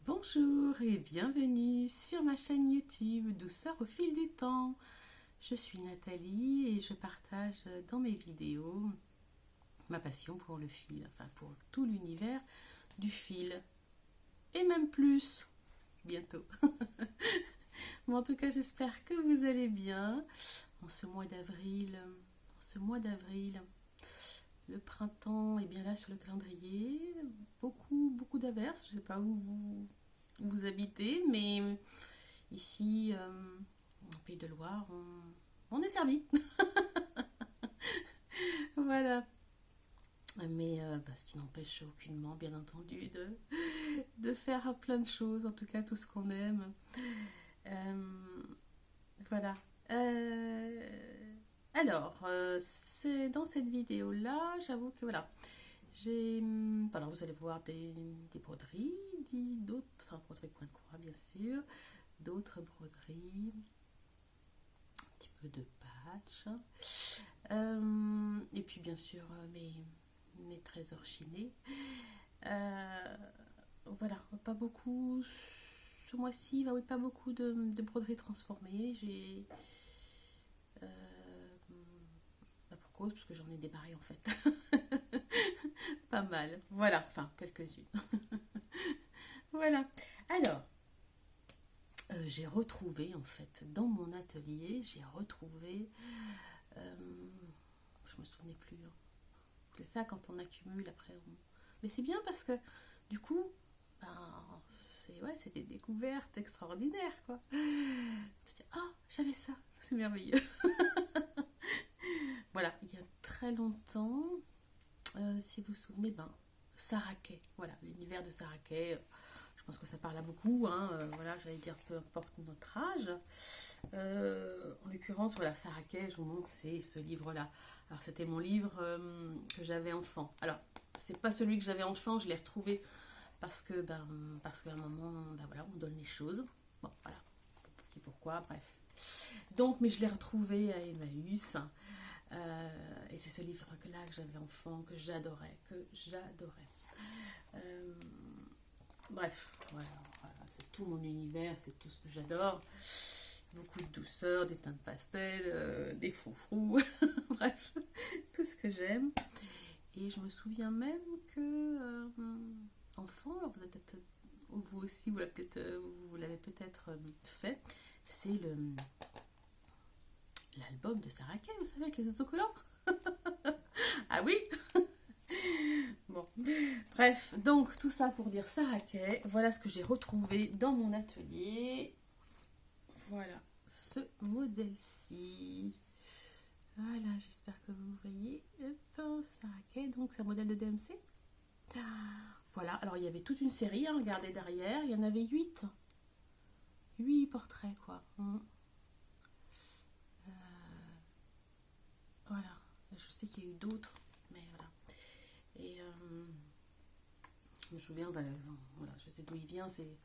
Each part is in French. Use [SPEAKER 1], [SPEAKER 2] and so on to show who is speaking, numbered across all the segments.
[SPEAKER 1] Bonjour et bienvenue sur ma chaîne YouTube Douceur au fil du temps. Je suis Nathalie et je partage dans mes vidéos ma passion pour le fil, enfin pour tout l'univers du fil et même plus bientôt. Bon, en tout cas, j'espère que vous allez bien en ce mois d'avril. Le printemps est bien là sur le calendrier. Beaucoup d'averses. Je ne sais pas où vous habitez, mais ici, au Pays de Loire, on est servi. Voilà. Mais ce qui n'empêche aucunement, bien entendu, de faire plein de choses, en tout cas tout ce qu'on aime. Voilà. C'est dans cette vidéo-là, j'avoue que voilà, voilà, vous allez voir des broderies, d'autres, enfin broderies point de croix bien sûr, d'autres broderies, un petit peu de patch, et puis bien sûr mes trésors chinés. Voilà, pas beaucoup ce mois-ci, oui, pas beaucoup de broderies transformées. J'ai pour cause, parce que j'en ai débarré en fait. Pas mal. Voilà, enfin, quelques-unes. Voilà. Alors, j'ai retrouvé en fait, dans mon atelier, je me souvenais plus. Hein. C'est ça quand on accumule après. Mais c'est bien parce que du coup, c'est des découvertes extraordinaires quoi. Tu te dis, oh, j'avais ça, c'est merveilleux. Voilà, il y a très longtemps, si vous vous souvenez, Saraquet, voilà, l'univers de Saraquet, je pense que ça parle à beaucoup, hein, voilà, j'allais dire peu importe notre âge. En l'occurrence, voilà, Saraquet, je vous montre, c'est ce livre-là. Alors, c'était mon livre que j'avais enfant. Alors, c'est pas celui que j'avais enfant, je l'ai retrouvé parce qu'à un moment, voilà, on donne les choses. Bon, voilà, pourquoi, bref. Donc, mais je l'ai retrouvé à Emmaüs. Et c'est ce livre-là que j'avais enfant, que j'adorais. Bref, voilà, c'est tout mon univers, c'est tout ce que j'adore. Beaucoup de douceur, des teintes pastel, des froufrous, bref, tout ce que j'aime. Et je me souviens même que, enfant, vous avez peut-être, vous aussi, vous l'avez peut-être fait, c'est l'album de Saraquet, vous savez, avec les autocollants. Ah oui. Bon, bref, donc tout ça pour dire Saraquet, voilà ce que j'ai retrouvé dans mon atelier. Voilà, ce modèle-ci. Voilà, j'espère que vous voyez. Hop, Saraquet, donc c'est un modèle de DMC. Voilà, alors il y avait toute une série, hein, regardez derrière, il y en avait 8. 8 portraits, quoi. Voilà, je sais qu'il y a eu d'autres, mais voilà. Et je me souviens, voilà, je sais d'où il vient, c'est le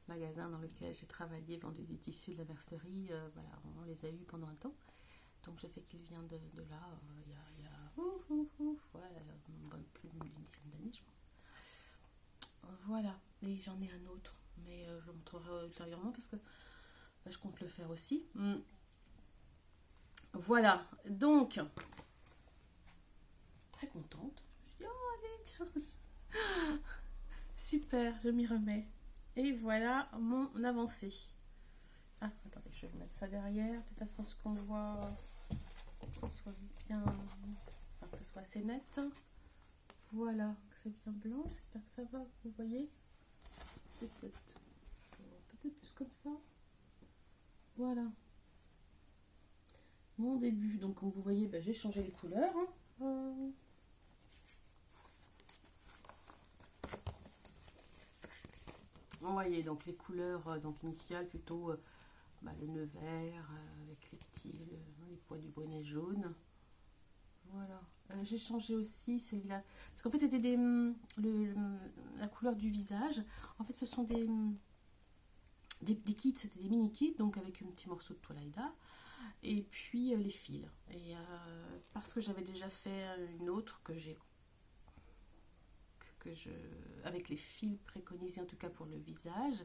[SPEAKER 1] magasin dans lequel j'ai travaillé, vendu des tissus de la mercerie, voilà, on les a eus pendant un temps. Donc je sais qu'il vient de là, il y a plus d'une dizaine d'années, je pense. Voilà, et j'en ai un autre, mais je le montrerai ultérieurement parce que je compte le faire aussi. Voilà, donc, très contente. Je me suis dit, oh, allez, tiens. Super, je m'y remets. Et voilà mon avancée. Ah, attendez, je vais mettre ça derrière, de façon à ce qu'on voit, que ce soit bien, que ce soit assez net. Voilà, que c'est bien blanc, j'espère que ça va, vous voyez. Peut-être plus comme ça. Voilà. Mon début, donc comme vous voyez, j'ai changé les couleurs. Hein. Vous voyez donc les couleurs donc initiales plutôt le nœud vert avec les pois du bonnet jaune. Voilà. J'ai changé aussi celui-là parce qu'en fait c'était la couleur du visage. En fait ce sont des kits, c'était des mini kits donc avec un petit morceau de toile Aïda et puis les fils. Et parce que j'avais déjà fait une autre que avec les fils préconisés en tout cas pour le visage.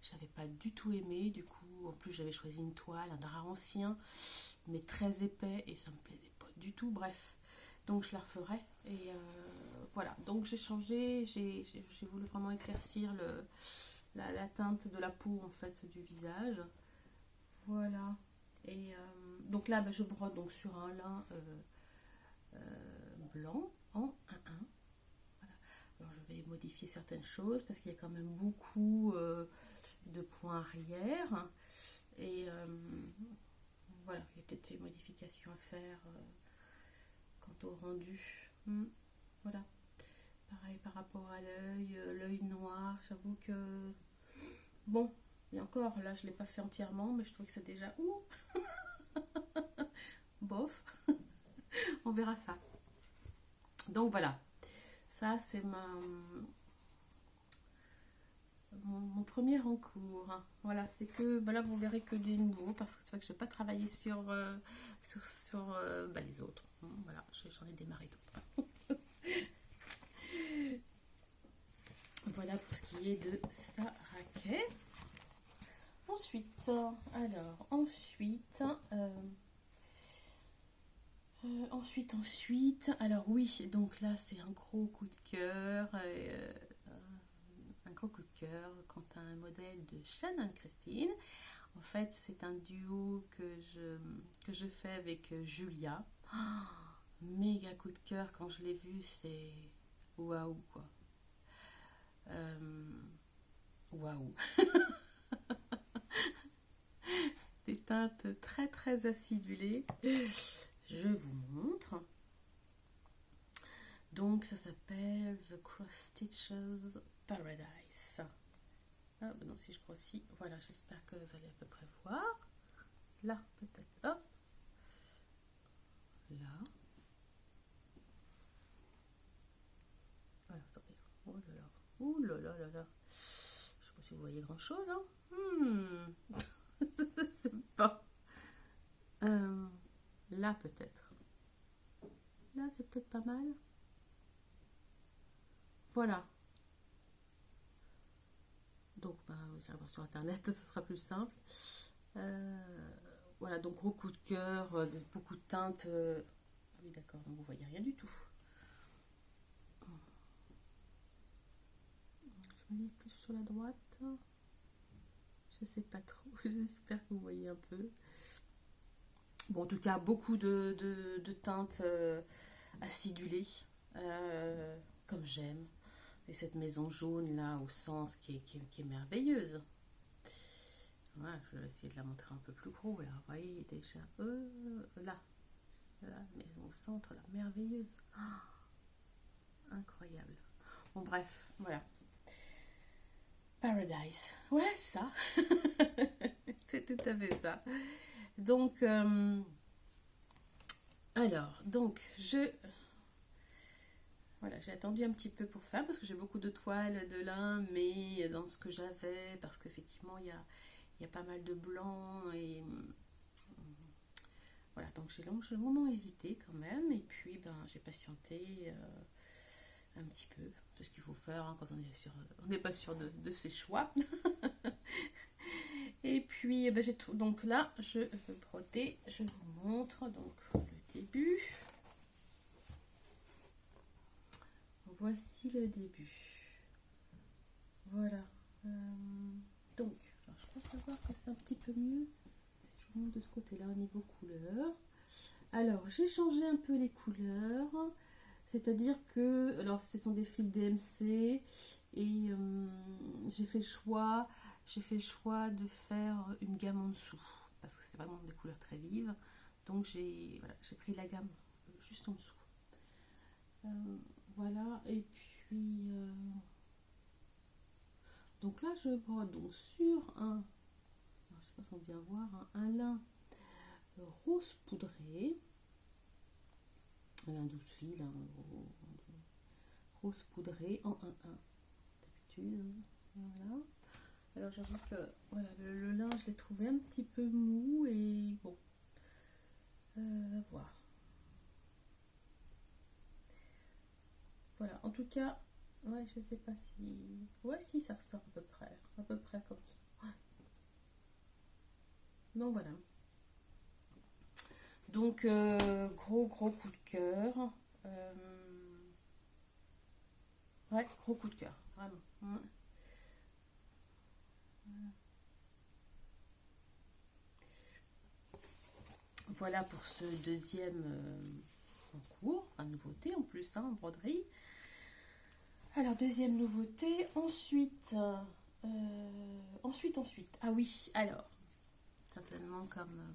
[SPEAKER 1] Je n'avais pas du tout aimé, du coup, en plus j'avais choisi une toile, un drap ancien, mais très épais, et ça me plaisait pas du tout, bref. Donc je la referai, et voilà. Donc j'ai changé, j'ai voulu vraiment éclaircir la teinte de la peau, en fait, du visage. Voilà. Et donc là, je brode donc sur un lin blanc en 1-1. Voilà. Alors je vais modifier certaines choses, parce qu'il y a quand même beaucoup de points arrière, et voilà, il y a peut-être des modifications à faire quant au rendu. Voilà, pareil par rapport à l'œil noir, j'avoue que bon, et encore là je l'ai pas fait entièrement, mais je trouve que c'est déjà bof. On verra ça. Donc voilà, ça c'est mon premier en cours. Voilà, c'est que là vous verrez que des nouveaux, parce que c'est vrai que je n'ai pas travaillé sur les autres. Voilà, j'en ai démarré d'autres. Voilà pour ce qui est de sa raquette. Ensuite, alors oui, donc là c'est un gros coup de cœur. Un gros coup de cœur quant à un modèle de Shannon Christine. En fait, c'est un duo que je fais avec Julia. Méga coup de cœur quand je l'ai vu, c'est waouh quoi. Waouh. Des teintes très très acidulées. Je vous montre. Donc ça s'appelle The Cross Stitches Paradise. Ah ben non, si je grossis, voilà, j'espère que vous allez à peu près voir. Là, peut-être, hop. Là. Voilà, attendez. Oh là là. Ouh là là là là. Je sais pas si vous voyez grand chose, hein. Je sais pas. Là, peut-être. Là, c'est peut-être pas mal. Voilà. Donc, vous allez voir sur internet, ça sera plus simple. Voilà, donc gros coup de cœur, beaucoup de teintes. Ah oui, d'accord, donc vous voyez rien du tout. Je vais plus sur la droite. Je sais pas trop, j'espère que vous voyez un peu. Bon, en tout cas, beaucoup de teintes acidulées, comme j'aime. Et cette maison jaune là au centre qui est merveilleuse. Voilà, je vais essayer de la montrer un peu plus gros là. Vous voyez déjà, là, la maison au centre, là, merveilleuse. Incroyable. Bon, bref, voilà. Paradise. Ouais, c'est ça. C'est tout à fait ça. Donc, voilà, j'ai attendu un petit peu pour faire, parce que j'ai beaucoup de toiles de lin, mais dans ce que j'avais, parce qu'effectivement, il y a pas mal de blanc, et voilà, donc j'ai longuement hésité quand même, et puis j'ai patienté un petit peu. C'est ce qu'il faut faire quand on n'est pas sûr de ses choix. Et puis j'ai tout. Donc là, je veux broder. Je vous montre donc le début. Voici le début. Voilà. Donc, alors je pense savoir que c'est un petit peu mieux si je vous montre de ce côté-là au niveau couleur. Alors, j'ai changé un peu les couleurs. C'est-à-dire que, alors ce sont des fils DMC, et j'ai fait le choix de faire une gamme en dessous, parce que c'est vraiment des couleurs très vives. Donc j'ai pris la gamme juste en dessous. Voilà, et puis donc là je brode donc sur je sais pas si on vient voir, un lin rose poudré, un lin 12 fils, rose poudré en 1-1 d'habitude. Voilà. Alors j'avoue que voilà, le lin je l'ai trouvé un petit peu mou, et bon, on va voir. Voilà, en tout cas, Ouais, je sais pas si... Ouais, si, ça ressort à peu près comme ça. Ouais. Donc voilà. Donc, gros coup de cœur. Euh, ouais, gros coup de cœur, vraiment. Ouais. Voilà pour ce deuxième concours, enfin nouveauté en plus, hein, en broderie. Alors, deuxième nouveauté, ensuite. Ah oui, alors, certainement comme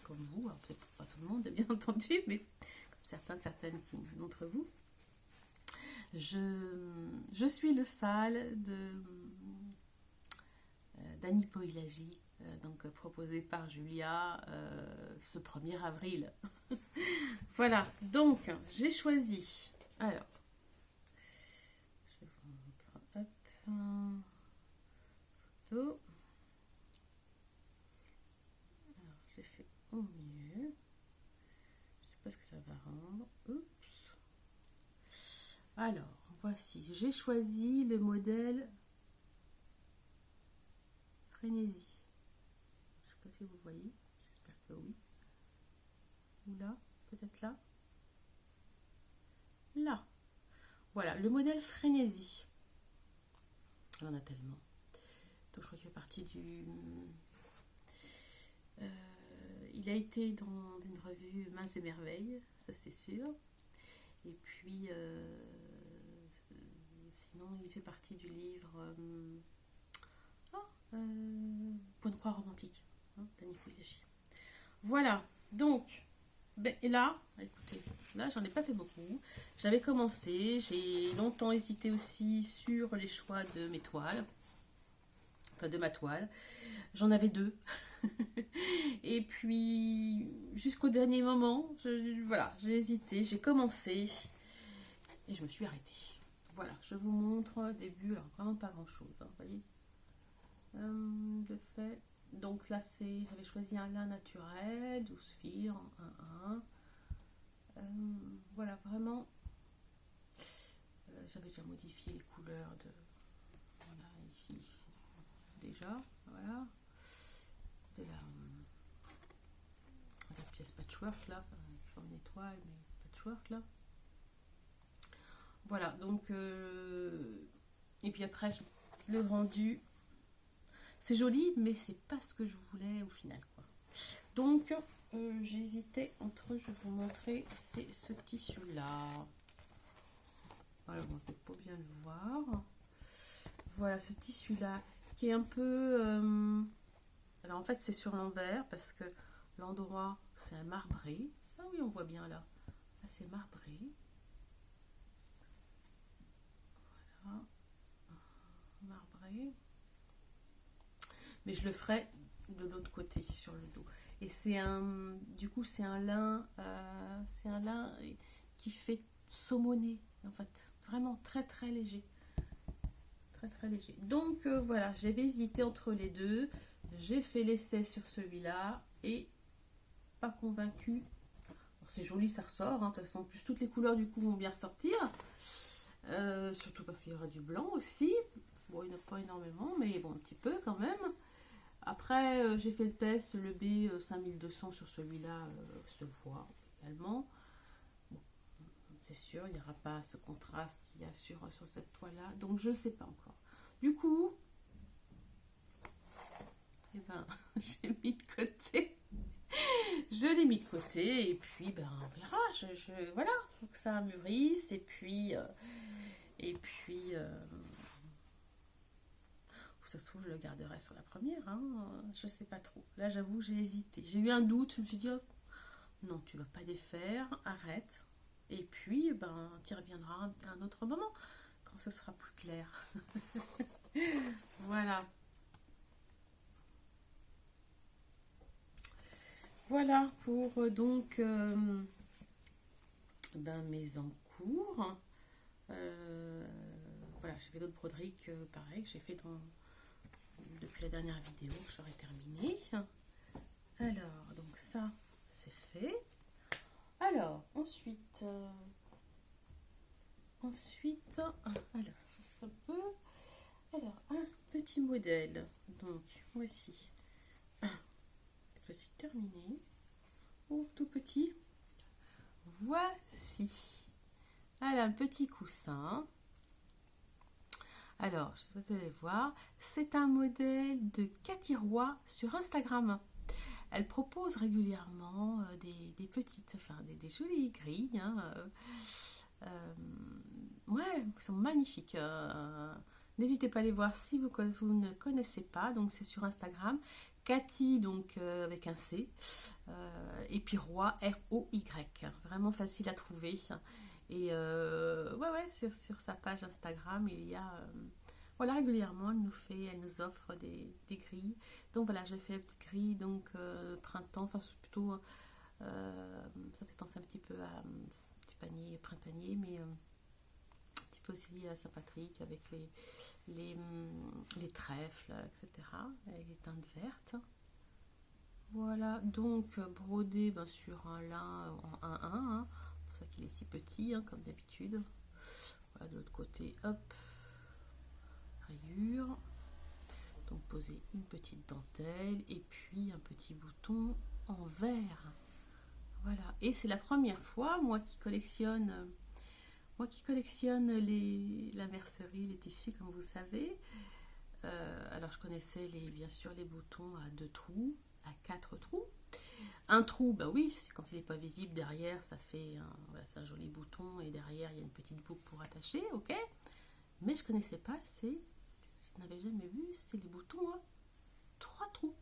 [SPEAKER 1] vous, alors peut-être pas tout le monde, bien entendu, mais comme certaines d'entre vous, je suis le sale d'Annie Poilagi, donc proposé par Julia ce 1er avril. Voilà, donc j'ai choisi. Alors, je vous montre. Hop, photo. Alors, j'ai fait au mieux. Je sais pas ce que ça va rendre. Oups. Alors, voici. J'ai choisi le modèle Frénésie. Je sais pas si vous voyez. J'espère que oui. Ou là, peut-être là. Là. Voilà, le modèle Frénésie. Il y en a tellement. Donc je crois qu'il fait partie du... il a été dans une revue Minces et Merveilles, ça c'est sûr. Et puis, sinon, il fait partie du livre Point de croix romantique, hein, d'Annie Poilagi. Voilà, donc, et là, écoutez, là j'en ai pas fait beaucoup. J'avais commencé, j'ai longtemps hésité aussi sur les choix de mes toiles, enfin de ma toile. J'en avais deux. Et puis, jusqu'au dernier moment, voilà, j'ai hésité, j'ai commencé et je me suis arrêtée. Voilà, je vous montre au début, alors vraiment pas grand chose, hein, vous voyez. De fait, donc là j'avais choisi un lin naturel, 12 fils, en 1-1. Voilà, vraiment, j'avais déjà modifié les couleurs de, voilà, ici, déjà, voilà, de la pièce patchwork là, qui forme une étoile, mais patchwork là. Voilà, donc, et puis après, le rendu, c'est joli, mais c'est pas ce que je voulais au final, quoi. Donc, j'hésitais entre, je vais vous montrer, c'est ce tissu-là. Alors, on peut pas bien le voir. Voilà, ce tissu-là, qui est un peu... alors, en fait, c'est sur l'envers, parce que l'endroit, c'est un marbré. Ah oui, on voit bien là. Là, c'est marbré. Voilà. Marbré. Mais je le ferai de l'autre côté, sur le dos. Et c'est du coup, c'est un lin qui fait saumonner, en fait. Vraiment très très léger. Très très léger. Donc voilà, j'avais hésité entre les deux. J'ai fait l'essai sur celui-là et pas convaincue. C'est joli, ça ressort. Hein. De toute façon, en plus, toutes les couleurs du coup vont bien ressortir. Surtout parce qu'il y aura du blanc aussi. Bon, il n'y en a pas énormément, mais bon, un petit peu quand même. Après, j'ai fait le test, le B 5200 sur celui-là se voit également. Bon, c'est sûr, il n'y aura pas ce contraste qu'il y a sur cette toile-là. Donc, je ne sais pas encore. Du coup, eh ben, j'ai mis de côté. Je l'ai mis de côté et puis, ben, on verra. Voilà, il faut que ça mûrisse. Et puis, ça se trouve, je le garderai sur la première. Hein. Je sais pas trop. Là, j'avoue, j'ai hésité. J'ai eu un doute. Je me suis dit, oh, non, tu vas pas défaire. Arrête. Et puis, ben, tu y reviendras à un autre moment, quand ce sera plus clair. Voilà. Voilà pour donc mes encours. Voilà, j'ai fait d'autres broderies que pareil, que j'ai fait depuis la dernière vidéo que j'aurais terminé. Alors, donc ça, c'est fait. Alors, ensuite, ensuite, alors, ça peut. Alors, un petit modèle. Donc, voici. Cette fois-ci terminé. Oh, tout petit. Voici. Alors, un petit coussin. Alors, je sais pas si vous allez voir, c'est un modèle de Cathy Roy sur Instagram. Elle propose régulièrement des petites, enfin des jolies grilles. Hein, ouais, qui sont magnifiques. N'hésitez pas à les voir si vous ne connaissez pas. Donc c'est sur Instagram. Cathy, donc avec un C. Et puis Roy, R-O-Y. Vraiment facile à trouver. Et ouais, sur sa page Instagram, il y a. Voilà, régulièrement, elle nous offre des grilles. Donc voilà, j'ai fait une petite grille, donc printemps, enfin c'est plutôt. Ça fait penser un petit peu à un petit panier printanier, mais un petit peu aussi à Saint-Patrick avec les trèfles, etc. Et les teintes vertes. Voilà, donc brodé sur un lin en 1-1, hein, c'est pour ça qu'il est si petit, hein, comme d'habitude. Voilà, de l'autre côté, hop, rayure. Donc poser une petite dentelle et puis un petit bouton en verre. Voilà, et c'est la première fois, moi qui collectionne la mercerie, les tissus, comme vous savez. Alors je connaissais bien sûr les boutons à 2 trous, à 4 trous. Un trou, bah oui, quand il n'est pas visible derrière, ça fait voilà, c'est un joli bouton et derrière il y a une petite boucle pour attacher, ok. Mais je connaissais pas, je n'avais jamais vu, c'est les boutons à 3 trous.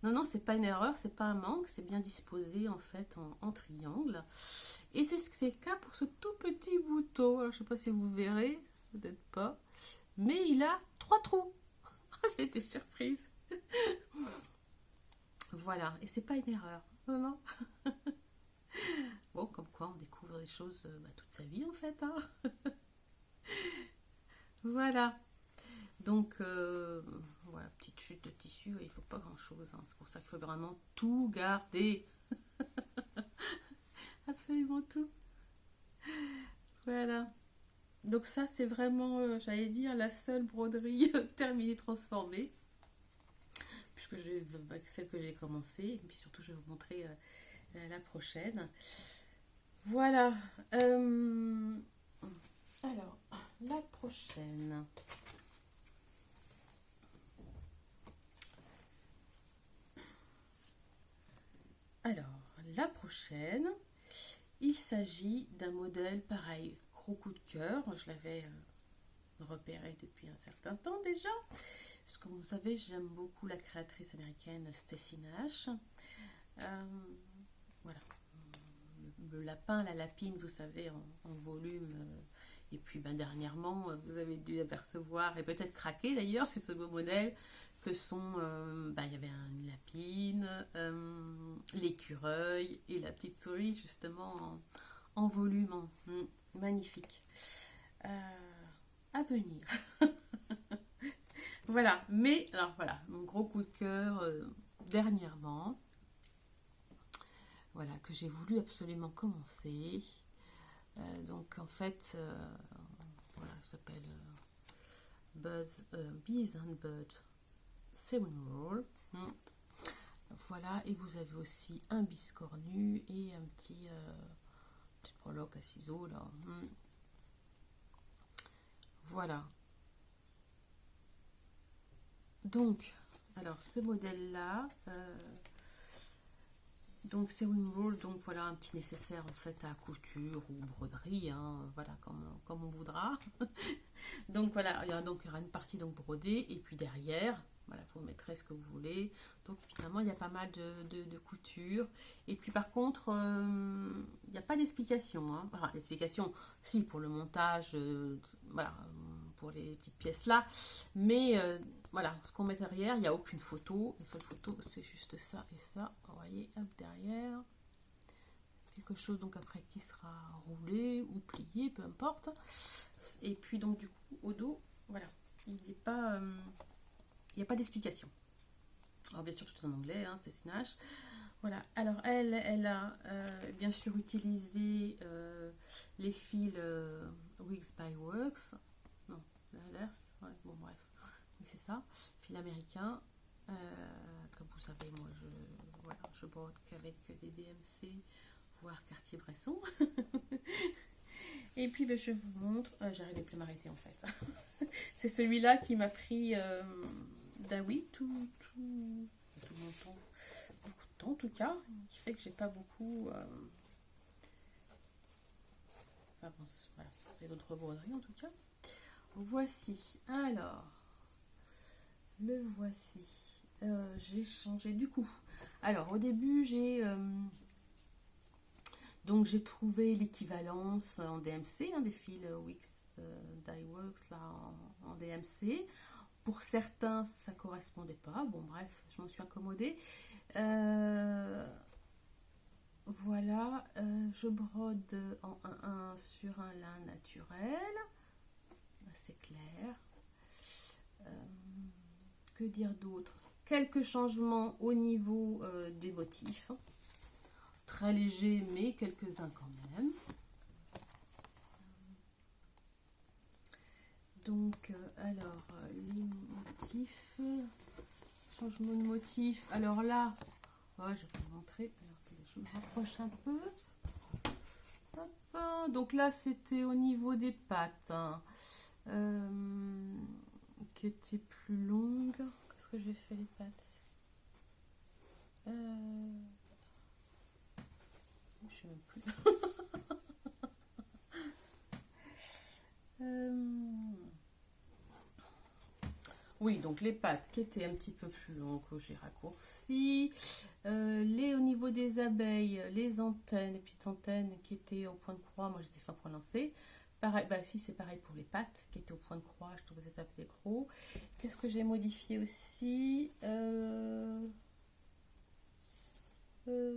[SPEAKER 1] Non, c'est pas une erreur, c'est pas un manque, c'est bien disposé en fait en triangle. Et c'est le cas pour ce tout petit bouton. Alors je sais pas si vous verrez, peut-être pas, mais il a 3 trous. J'ai été surprise. Voilà, et c'est pas une erreur. Non. Bon, comme quoi on découvre des choses toute sa vie en fait. Hein. Voilà. Donc, voilà, petite chute de tissu, il faut pas grand chose. Hein. C'est pour ça qu'il faut vraiment tout garder. Absolument tout. Voilà. Donc ça, c'est vraiment, j'allais dire, la seule broderie terminée, transformée. Puisque celle que j'ai commencée. Et puis surtout, je vais vous montrer la prochaine. Voilà. Alors, la prochaine. Alors, la prochaine, il s'agit d'un modèle pareil, gros coup de cœur. Je l'avais repéré depuis un certain temps déjà. Parce que comme vous savez, j'aime beaucoup la créatrice américaine Stacy Nash. Voilà. Le lapin, la lapine, vous savez, en volume. Et puis dernièrement, vous avez dû apercevoir, et peut-être craquer d'ailleurs, sur ce beau modèle, que sont, il y avait une lapine, l'écureuil et la petite souris, justement, en volume. Magnifique. À venir. Voilà, mais, alors voilà, mon gros coup de cœur dernièrement, voilà, que j'ai voulu absolument commencer. Donc en fait, voilà, ça s'appelle Bees and Birds Sewing Roll. Voilà, et vous avez aussi un biscornu et un petit breloque à ciseaux là. Voilà. Donc, alors ce modèle-là, donc c'est Wimroll, donc voilà un petit nécessaire en fait à couture ou broderie, hein, voilà comme on voudra. Donc voilà, il y aura une partie donc brodée et puis derrière, voilà, vous mettrez ce que vous voulez. Donc finalement il y a pas mal de couture. Et puis par contre, il n'y a pas d'explication. Hein. Enfin, l'explication, si pour le montage, voilà, pour les petites pièces là. Mais voilà, ce qu'on met derrière, il n'y a aucune photo. La seule photo, c'est juste ça et ça. Vous voyez, hop, derrière. Quelque chose donc après qui sera roulé ou plié, peu importe. Et puis donc du coup, au dos, voilà, il n'y a pas d'explication. Alors bien sûr, tout en anglais, hein, c'est Sinache. Voilà, alors elle a bien sûr utilisé les fils Wigs by Works. Non, l'inverse. Ouais, bon, bref, oui, c'est ça, fil américain. Euh, Comme vous savez, moi voilà, je brode qu'avec des DMC, voire Cartier-Bresson. Et puis ben, je vous montre, j'arrivais plus à m'arrêter en fait. C'est celui-là qui m'a pris, oui, tout mon temps, beaucoup de temps en tout cas, qui fait que j'ai pas beaucoup. Enfin bon, voilà, les d'autres broderies en tout cas. Voici, alors, le voici. J'ai changé du coup. Alors au début j'ai trouvé l'équivalence en DMC, des fils Wix Dye Works là en DMC. Pour certains, ça correspondait pas. Bon, bref, je m'en suis accommodée. Voilà, je brode en 1-1 sur un lin naturel, assez clair. Que dire d'autre? Quelques changements au niveau des motifs. Très léger, mais quelques-uns quand même. Donc, alors, les motifs, changement de motif. Alors là, ouais, je vais vous montrer. Alors, je me rapproche un peu. Hop, donc là, c'était au niveau des pattes, qui étaient plus longues. Qu'est-ce que j'ai fait les pattes? Je sais même plus. Oui, donc les pattes qui étaient un petit peu plus longues, que j'ai raccourci. Au niveau des abeilles, les antennes, les petites antennes qui étaient au point de croix, moi je les ai fait point lancé. Pareil, bah si c'est pareil pour les pattes qui étaient au point de croix, je trouvais que ça faisait gros. Qu'est-ce que j'ai modifié aussi?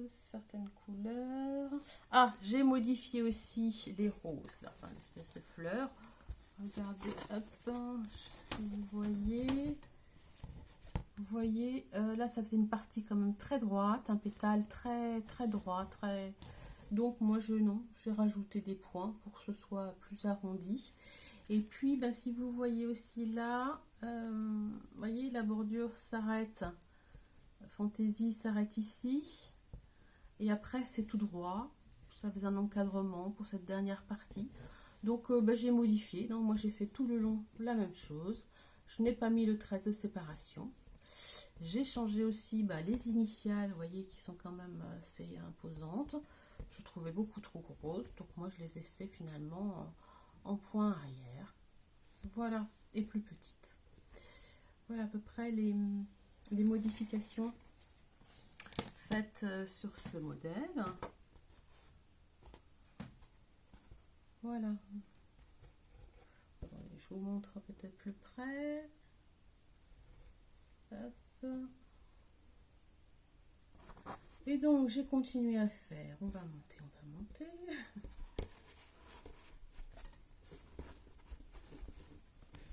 [SPEAKER 1] Certaines couleurs. Ah, j'ai modifié aussi les roses, là, enfin l'espèce de fleurs. Regardez, hop, si vous voyez, là ça faisait une partie quand même très droite, un pétale très très droit, très. Donc moi j'ai rajouté des points pour que ce soit plus arrondi. Et puis ben, si vous voyez aussi là, voyez la bordure s'arrête, fantaisie s'arrête ici, et après c'est tout droit. Ça faisait un encadrement pour cette dernière partie. Donc j'ai modifié, donc moi j'ai fait tout le long la même chose. Je n'ai pas mis le trait de séparation. J'ai changé aussi les initiales, vous voyez, qui sont quand même assez imposantes. Je trouvais beaucoup trop grosses, donc moi je les ai fait finalement en point arrière. Voilà, et plus petites. Voilà à peu près les modifications faites sur ce modèle. Voilà. Attendez, je vous montre peut-être plus près. Hop. Et donc j'ai continué à faire. On va monter, on va monter.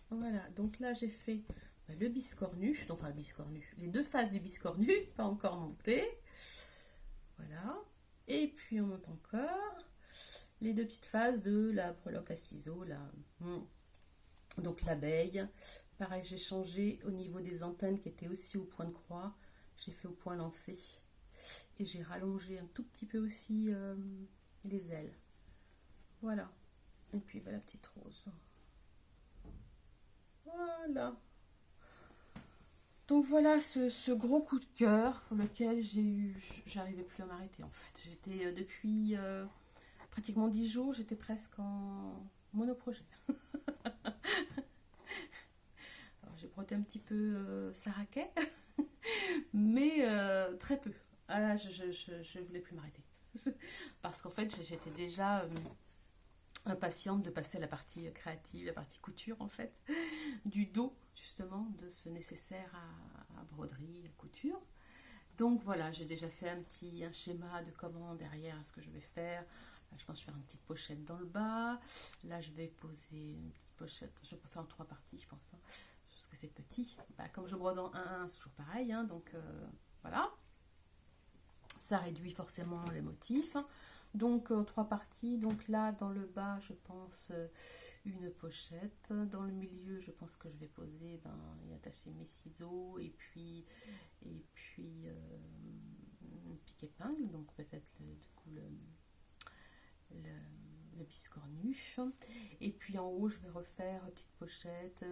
[SPEAKER 1] Voilà, donc là j'ai fait le biscornu, enfin le biscornu, les deux faces du biscornu, pas encore monté. Voilà. Et puis on monte encore les deux petites faces de la breloque à ciseaux là. Donc l'abeille, pareil, j'ai changé au niveau des antennes qui étaient aussi au point de croix, j'ai fait au point lancé et j'ai rallongé un tout petit peu aussi les ailes. Voilà. Et puis la petite rose. Voilà. Donc voilà ce gros coup de cœur pour lequel j'arrivais plus à m'arrêter en fait. J'étais depuis pratiquement 10 jours, j'étais presque en monoprojet. J'ai brodé un petit peu Saraquet, mais très peu. Ah là, je voulais plus m'arrêter. Parce qu'en fait, j'étais déjà impatiente de passer à la partie créative, la partie couture en fait, du dos justement, de ce nécessaire à broderie, à couture. Donc voilà, j'ai déjà fait un schéma de comment derrière ce que je vais faire. Là, je pense faire une petite pochette dans le bas. Là, je vais poser une petite pochette. Je peux faire en 3 parties, je pense. Parce que c'est petit. Comme je brode en 1-1, c'est toujours pareil. Donc voilà. Ça réduit forcément les motifs. Donc 3 parties. Donc là, dans le bas, je pense une pochette. Dans le milieu, je pense que je vais poser et attacher mes ciseaux et puis une pique épingle. Donc peut-être le biscornu. Et puis en haut, je vais refaire une petite pochette,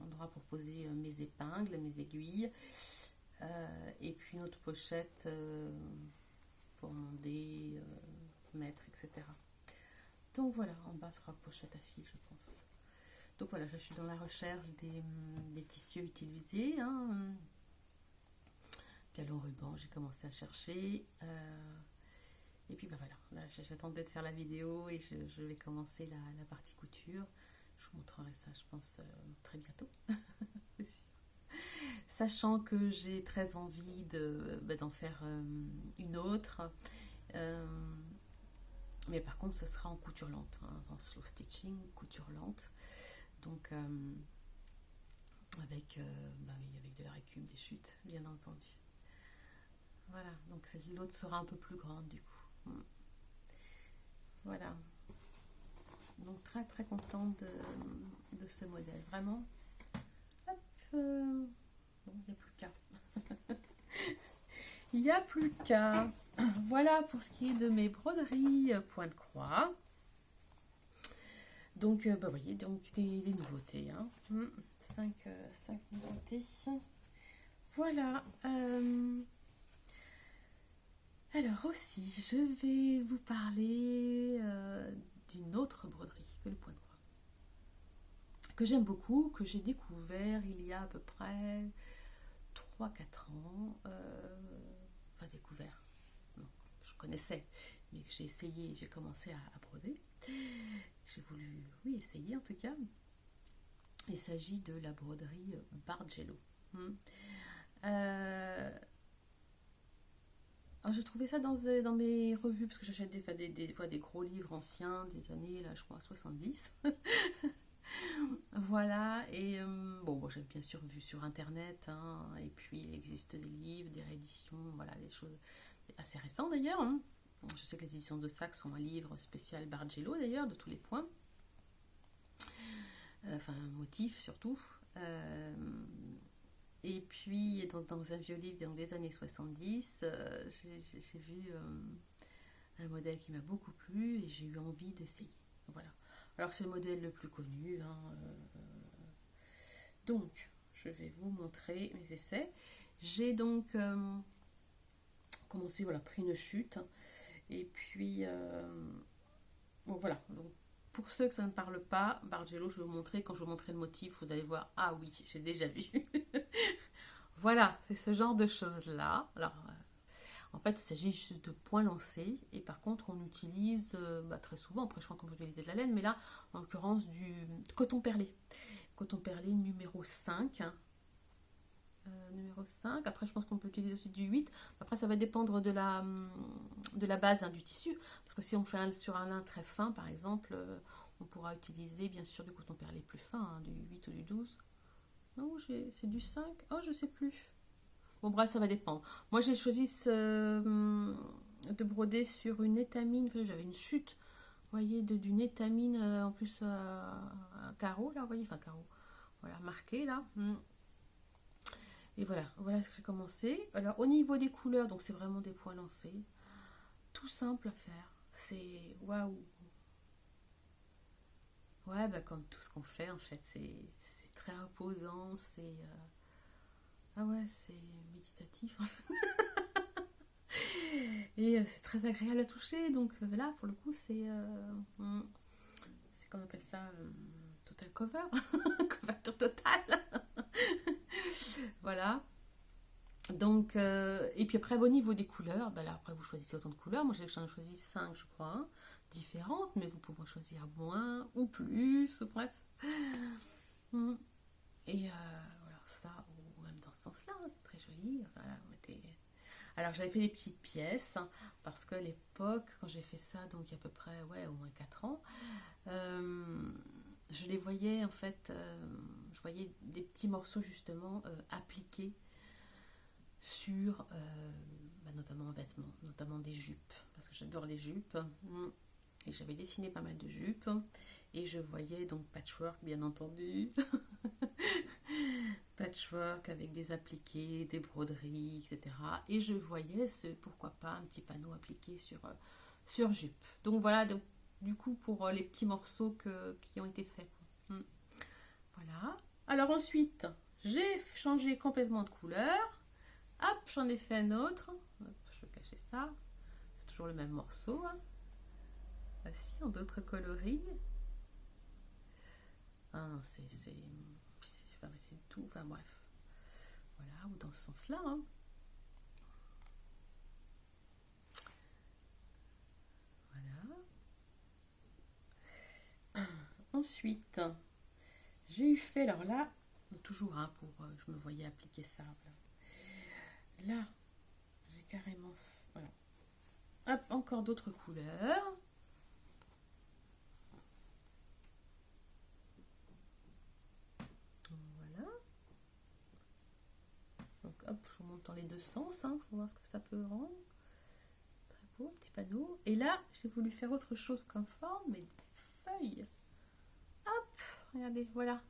[SPEAKER 1] endroit pour poser mes épingles, mes aiguilles. Et puis une autre pochette pour mon dé, mettre, etc. Donc voilà, en bas sera pochette à fil, je pense. Donc voilà, je suis dans la recherche des tissus utilisés. Galon ruban, j'ai commencé à chercher. Et puis voilà, là j'attendais de faire la vidéo et je vais commencer la partie couture. Je vous montrerai ça, je pense, très bientôt. C'est sûr. Sachant que j'ai très envie d'en faire une autre. Mais par contre, ce sera en couture lente, en slow stitching, couture lente. Donc, avec de la récup, des chutes, bien entendu. Voilà, donc l'autre sera un peu plus grande du coup. Voilà. Donc très très contente de ce modèle, vraiment. Hop, bon, il n'y a plus qu'à. Il n'y a plus qu'à. Voilà pour ce qui est de mes broderies point de croix. Donc, vous voyez, donc des nouveautés. 5 nouveautés. Voilà. Alors aussi, je vais vous parler d'une autre broderie que le point de croix. Que j'aime beaucoup, que j'ai découvert il y a à peu près 3-4 ans. Enfin, découvert. Non, je connaissais, mais que j'ai essayé, j'ai commencé à broder. J'ai voulu, essayer en tout cas. Il s'agit de la broderie Bargello. Alors, je trouvais ça dans mes revues, parce que j'achète des fois des gros livres anciens, des années, là, je crois, 70. Voilà, et bon, j'ai bien sûr vu sur internet, et puis il existe des livres, des rééditions, voilà, des choses assez récentes d'ailleurs. Je sais que les éditions de Saxe ont un livre spécial Bargello d'ailleurs, de tous les points. Enfin, motifs surtout. Et puis, dans un vieux livre des années 70, j'ai vu un modèle qui m'a beaucoup plu et j'ai eu envie d'essayer. Voilà. Alors, c'est le modèle le plus connu. Donc, je vais vous montrer mes essais. J'ai donc commencé, pris une chute. Et puis, bon, voilà. Donc, pour ceux que ça ne parle pas, Bargello, je vais vous montrer. Quand je vais vous montrer le motif, vous allez voir, ah oui, j'ai déjà vu. Voilà, c'est ce genre de choses-là. Alors, en fait, il s'agit juste de points lancés. Et par contre, on utilise très souvent, après je crois qu'on peut utiliser de la laine, mais là, en l'occurrence, du coton perlé. Coton perlé numéro 5. Numéro 5. Après, je pense qu'on peut utiliser aussi du 8. Après, ça va dépendre de la base du tissu. Parce que si on fait sur un lin très fin, par exemple, on pourra utiliser bien sûr du coton perlé plus fin, du 8 ou du 12. Non, c'est du 5. Oh, je sais plus. Bon, bref, ça va dépendre. Moi, j'ai choisi de broder sur une étamine. Enfin, j'avais une chute, vous voyez, d'une étamine, en plus, un carreau, là, vous voyez, enfin, carreau. Voilà, marqué, là. Et voilà ce que j'ai commencé. Alors, au niveau des couleurs, donc c'est vraiment des points lancés. Tout simple à faire. C'est waouh. Ouais, comme tout ce qu'on fait, en fait, c'est très reposant, ah ouais, c'est méditatif. Et c'est très agréable à toucher, donc là, pour le coup, c'est comme on appelle ça, total cover, couverture totale. Voilà. Donc, et puis après, au niveau des couleurs, là, après, vous choisissez autant de couleurs. Moi, j'en ai choisi 5, je crois, différentes, mais vous pouvez choisir moins ou plus, bref. Et voilà, ça, ou même dans ce sens-là, c'est très joli. Voilà, alors, j'avais fait des petites pièces, parce qu'à l'époque, quand j'ai fait ça, donc il y a à peu près, au moins 4 ans, je les voyais, en fait, je voyais des petits morceaux, justement, appliqués sur notamment vêtements, notamment des jupes, parce que j'adore les jupes. Et j'avais dessiné pas mal de jupes. Et je voyais donc patchwork, bien entendu. Patchwork avec des appliqués, des broderies, etc. Et je voyais pourquoi pas un petit panneau appliqué sur jupe. Donc voilà, donc, du coup pour les petits morceaux qui ont été faits. Voilà. Alors ensuite, j'ai changé complètement de couleur. Hop, j'en ai fait un autre. Hop, je vais cacher ça. C'est toujours le même morceau. Voici, en d'autres coloris. Ah non, c'est tout. Enfin bref. Voilà, ou dans ce sens-là. Voilà. Ensuite, j'ai eu fait, alors là, toujours je me voyais appliquer ça. Voilà. Là, j'ai carrément... Voilà. Hop, encore d'autres couleurs. Voilà. Donc hop, je vous montre dans les deux sens, pour voir ce que ça peut rendre. Très beau, petit panneau. Et là, j'ai voulu faire autre chose comme forme, mais des feuilles. Hop, regardez, voilà.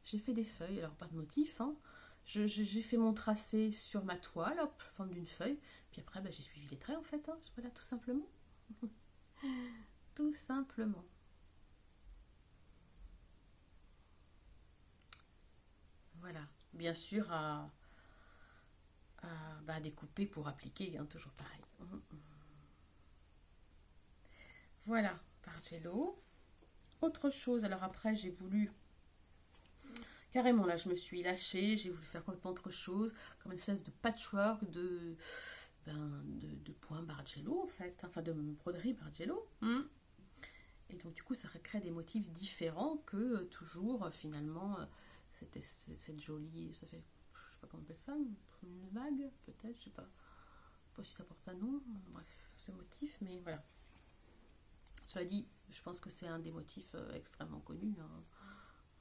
[SPEAKER 1] J'ai fait des feuilles, alors pas de motif, J'ai fait mon tracé sur ma toile, hop, forme d'une feuille. Puis après, j'ai suivi les traits en fait, voilà, tout simplement. Tout simplement. Voilà, bien sûr à découper pour appliquer, toujours pareil. Voilà, par Jello. Autre chose, alors après j'ai voulu carrément, là je me suis lâchée, j'ai voulu faire complètement autre chose, comme une espèce de patchwork de points Bargello en fait, enfin de broderie Bargello. Et donc du coup ça crée des motifs différents que toujours finalement c'était cette jolie, ça fait, je sais pas comment on appelle ça, une vague peut-être, je sais pas si ça porte un nom, bref, ce motif, mais voilà. Cela dit, je pense que c'est un des motifs extrêmement connus,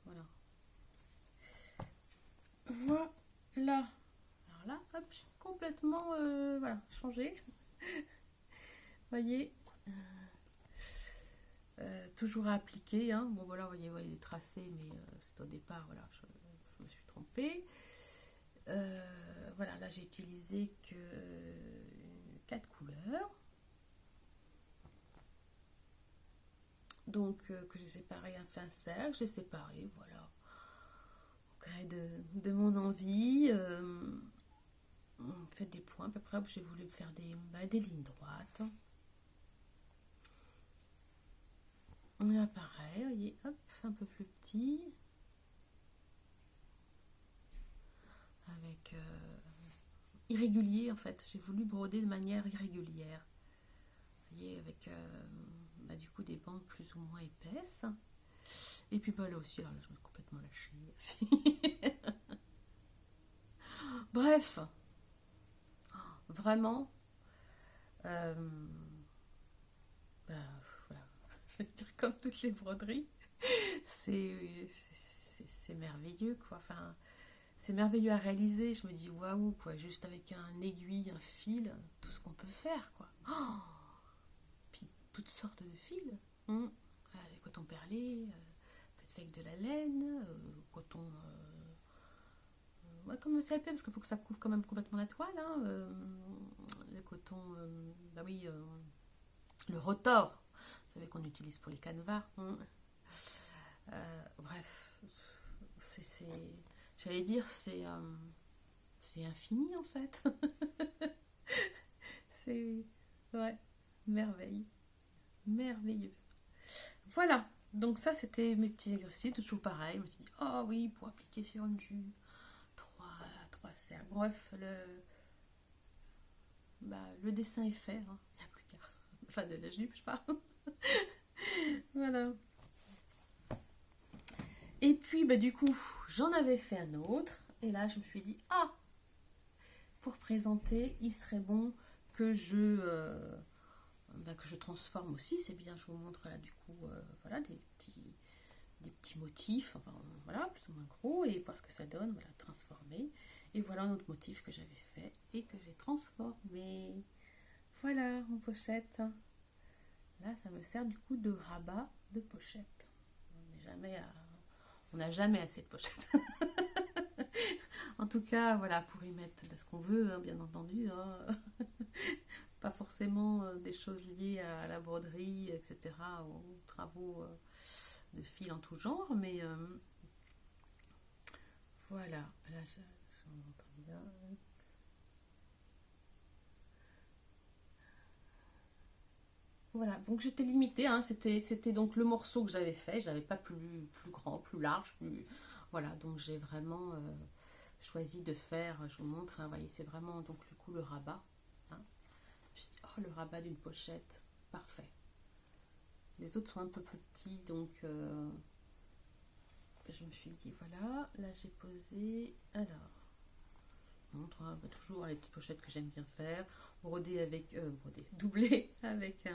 [SPEAKER 1] voilà. Voilà. Alors là, hop, j'ai complètement changé. Voyez, toujours à appliquer. Bon voilà, vous voyez les tracés, mais c'est au départ, voilà, je me suis trompée. Voilà, là j'ai utilisé que 4 couleurs. Donc que j'ai séparé, fait un cercle, j'ai séparé, voilà. De mon envie, faites des points. À peu près, j'ai voulu faire des lignes droites. Là, pareil, voyez, hop, un peu plus petit. Avec irrégulier, en fait. J'ai voulu broder de manière irrégulière. Vous voyez, avec du coup des bandes plus ou moins épaisses. Et puis là aussi, alors là, je me suis complètement lâchée. Bref, vraiment, voilà, je vais dire comme toutes les broderies, c'est merveilleux, quoi. Enfin, c'est merveilleux à réaliser. Je me dis waouh, quoi, juste avec un aiguille, un fil, tout ce qu'on peut faire, quoi. Puis toutes sortes de fils. Voilà, des coton perlé, peut-être fait avec de la laine, coton. Comme CLP, parce qu'il faut que ça couvre quand même complètement la toile. Le coton, le rotor, vous savez qu'on utilise pour les canevas. Bref, j'allais dire, c'est infini en fait. C'est merveille, merveilleux. Voilà, donc ça c'était mes petits exercices, toujours pareil. Je me suis dit, oh oui, pour appliquer sur une jupe. 3 cercles. Bref, le dessin est fait. Il n'y a plus qu'à. Enfin, de la jupe, je parle. Voilà. Et puis, du coup, j'en avais fait un autre. Et là, je me suis dit, pour présenter, il serait bon que je transforme aussi. C'est bien, je vous montre là, du coup, voilà, des petits motifs, enfin, voilà, plus ou moins gros, et voir ce que ça donne, voilà, transformer. Et voilà un autre motif que j'avais fait et que j'ai transformé. Voilà, en pochette. Là, ça me sert du coup de rabat de pochette. On n'a jamais assez de pochettes. En tout cas, voilà, pour y mettre ce qu'on veut, hein, bien entendu. Hein. Pas forcément des choses liées à la broderie, etc., aux travaux de fil en tout genre, mais voilà. Là, je montre bien. Voilà, donc j'étais limitée, hein, c'était donc le morceau que j'avais fait, j'avais pas plus grand, plus large, plus... Voilà, donc j'ai vraiment choisi de faire, je vous montre, hein, vous voyez, c'est vraiment donc du coup le rabat. Hein. Oh, le rabat d'une pochette, parfait. Les autres sont un peu plus petits, donc je me suis dit, voilà, là j'ai posé, alors, je vous montre hein, toujours les petites pochettes que j'aime bien faire, doublé avec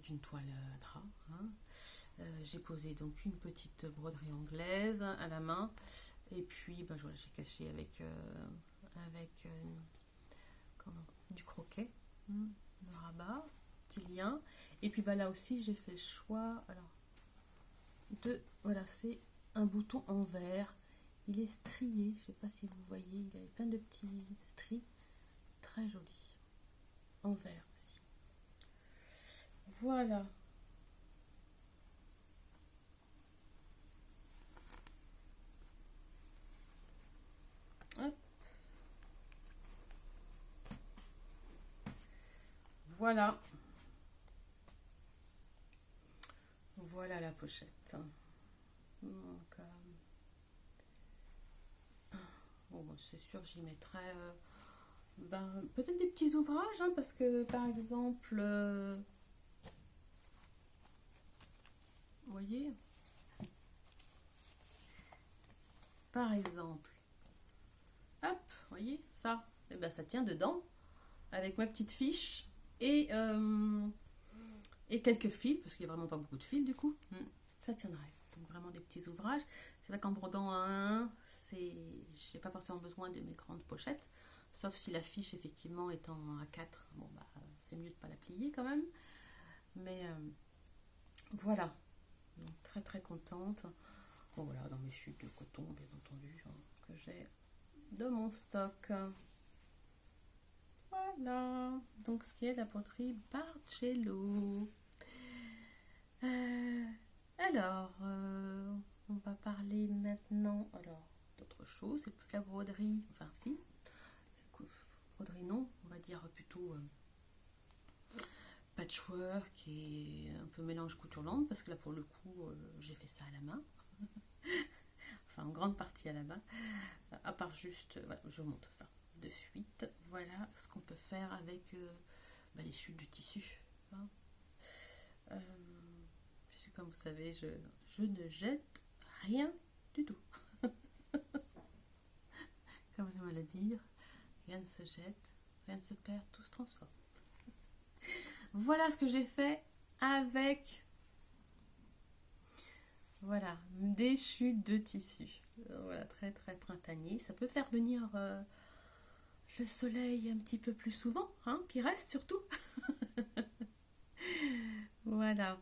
[SPEAKER 1] une toile drap. Hein. J'ai posé donc une petite broderie anglaise à la main et puis bah, voilà, j'ai caché avec du croquet, de rabat, petit lien. Et puis bah, là aussi j'ai fait le choix voilà, c'est un bouton en verre. Il est strié, je sais pas si vous voyez, il a plein de petits stries, très joli, en verre aussi. Voilà. Hop. Voilà. Voilà la pochette. Donc, bon, c'est sûr que j'y mettrai peut-être des petits ouvrages, hein, parce que par exemple, vous voyez, par exemple, hop, vous voyez, ça, et ben ça tient dedans, avec ma petite fiche, et quelques fils, parce qu'il n'y a vraiment pas beaucoup de fils du coup, ça tiendrait. Donc vraiment des petits ouvrages. C'est vrai qu'en brodant un, j'ai pas forcément besoin de mes grandes pochettes, sauf si la fiche effectivement est en A4, bon bah c'est mieux de pas la plier quand même. Mais voilà, donc très très contente. Bon voilà, dans mes chutes de coton bien entendu, hein, que j'ai de mon stock. Voilà, donc ce qui est la poterie Bargello. Alors, on va parler maintenant d'autre chose. C'est plus de la broderie, enfin si, broderie non, on va dire plutôt patchwork et un peu mélange couture longue, parce que là pour le coup j'ai fait ça à la main. Enfin en grande partie à la main, à part juste, voilà, je vous montre ça de suite. Voilà ce qu'on peut faire avec les chutes de tissu. Hein. Puisque comme vous savez, je ne jette rien du tout. Comme j'aime à le dire, rien ne se jette, rien ne se perd, tout se transforme. Voilà ce que j'ai fait avec des chutes de tissu. Voilà, très très printanier. Ça peut faire venir le soleil un petit peu plus souvent, hein, qui reste surtout. Voilà.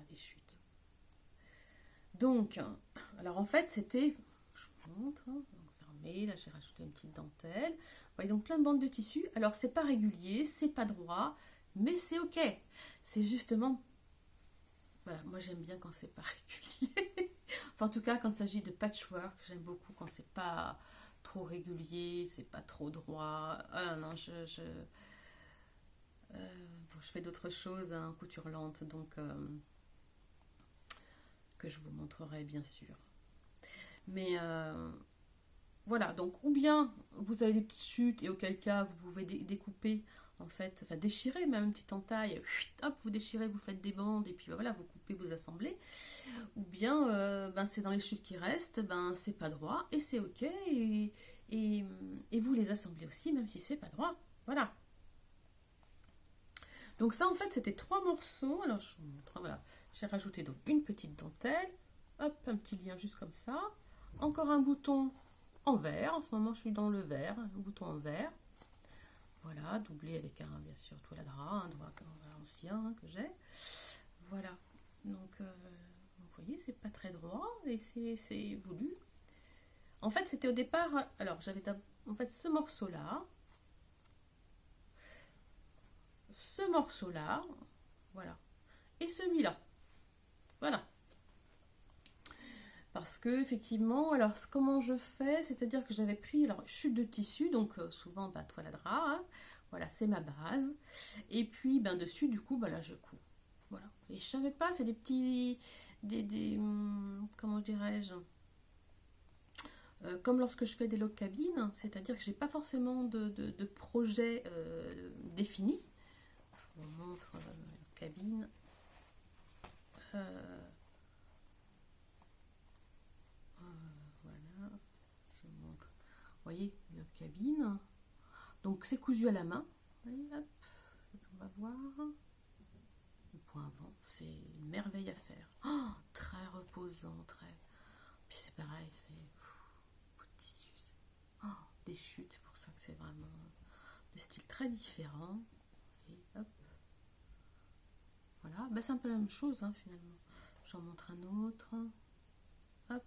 [SPEAKER 1] Des chutes. Donc, alors en fait, c'était, je vous montre, hein, fermé, là j'ai rajouté une petite dentelle. Vous voyez donc plein de bandes de tissu. Alors c'est pas régulier, c'est pas droit, mais c'est ok. C'est justement, voilà, moi j'aime bien quand c'est pas régulier. Enfin en tout cas quand il s'agit de patchwork, j'aime beaucoup quand c'est pas trop régulier, c'est pas trop droit. Ah non, je fais d'autres choses, hein, couture lente, donc que je vous montrerai bien sûr. Mais voilà, donc ou bien vous avez des petites chutes et auquel cas vous pouvez découper en fait, enfin déchirer même une petite entaille, hop, vous déchirez, vous faites des bandes et puis voilà, vous coupez, vous assemblez. Ou bien c'est dans les chutes qui restent, c'est pas droit et c'est ok et vous les assemblez aussi même si c'est pas droit. Voilà. Donc ça en fait c'était 3 morceaux. Alors je vous montre, voilà, j'ai rajouté donc une petite dentelle, Hop, un petit lien juste comme ça. Encore un bouton en vert. En ce moment, je suis dans le vert. Un bouton en vert. Voilà, doublé avec un, bien sûr, toile à drap, un drap ancien que j'ai. Voilà. Donc, vous voyez, c'est pas très droit et c'est voulu. En fait, c'était au départ. Alors, j'avais en fait ce morceau-là. Voilà. Et celui-là. Voilà. Parce que effectivement, alors comment je fais, c'est-à-dire que j'avais pris alors chute de tissu, donc souvent toile à drap, hein. Voilà, c'est ma base. Et puis dessus, du coup, là je couds. Voilà. Et je savais pas, c'est des petits, comment dirais-je, comme lorsque je fais des logs cabines, c'est-à-dire que j'ai pas forcément de projet défini. Je vous montre cabine. Voilà, je vous montre. Vous voyez, la cabine. Donc c'est cousu à la main. Vous voyez, hop, on va voir. Le point avant, c'est une merveille à faire. Oh, très reposant, très. Puis c'est pareil, c'est tissu. Oh, des chutes, c'est pour ça que c'est vraiment des styles très différents. Et hop. Voilà, c'est un peu la même chose hein, finalement. J'en montre un autre. Hop.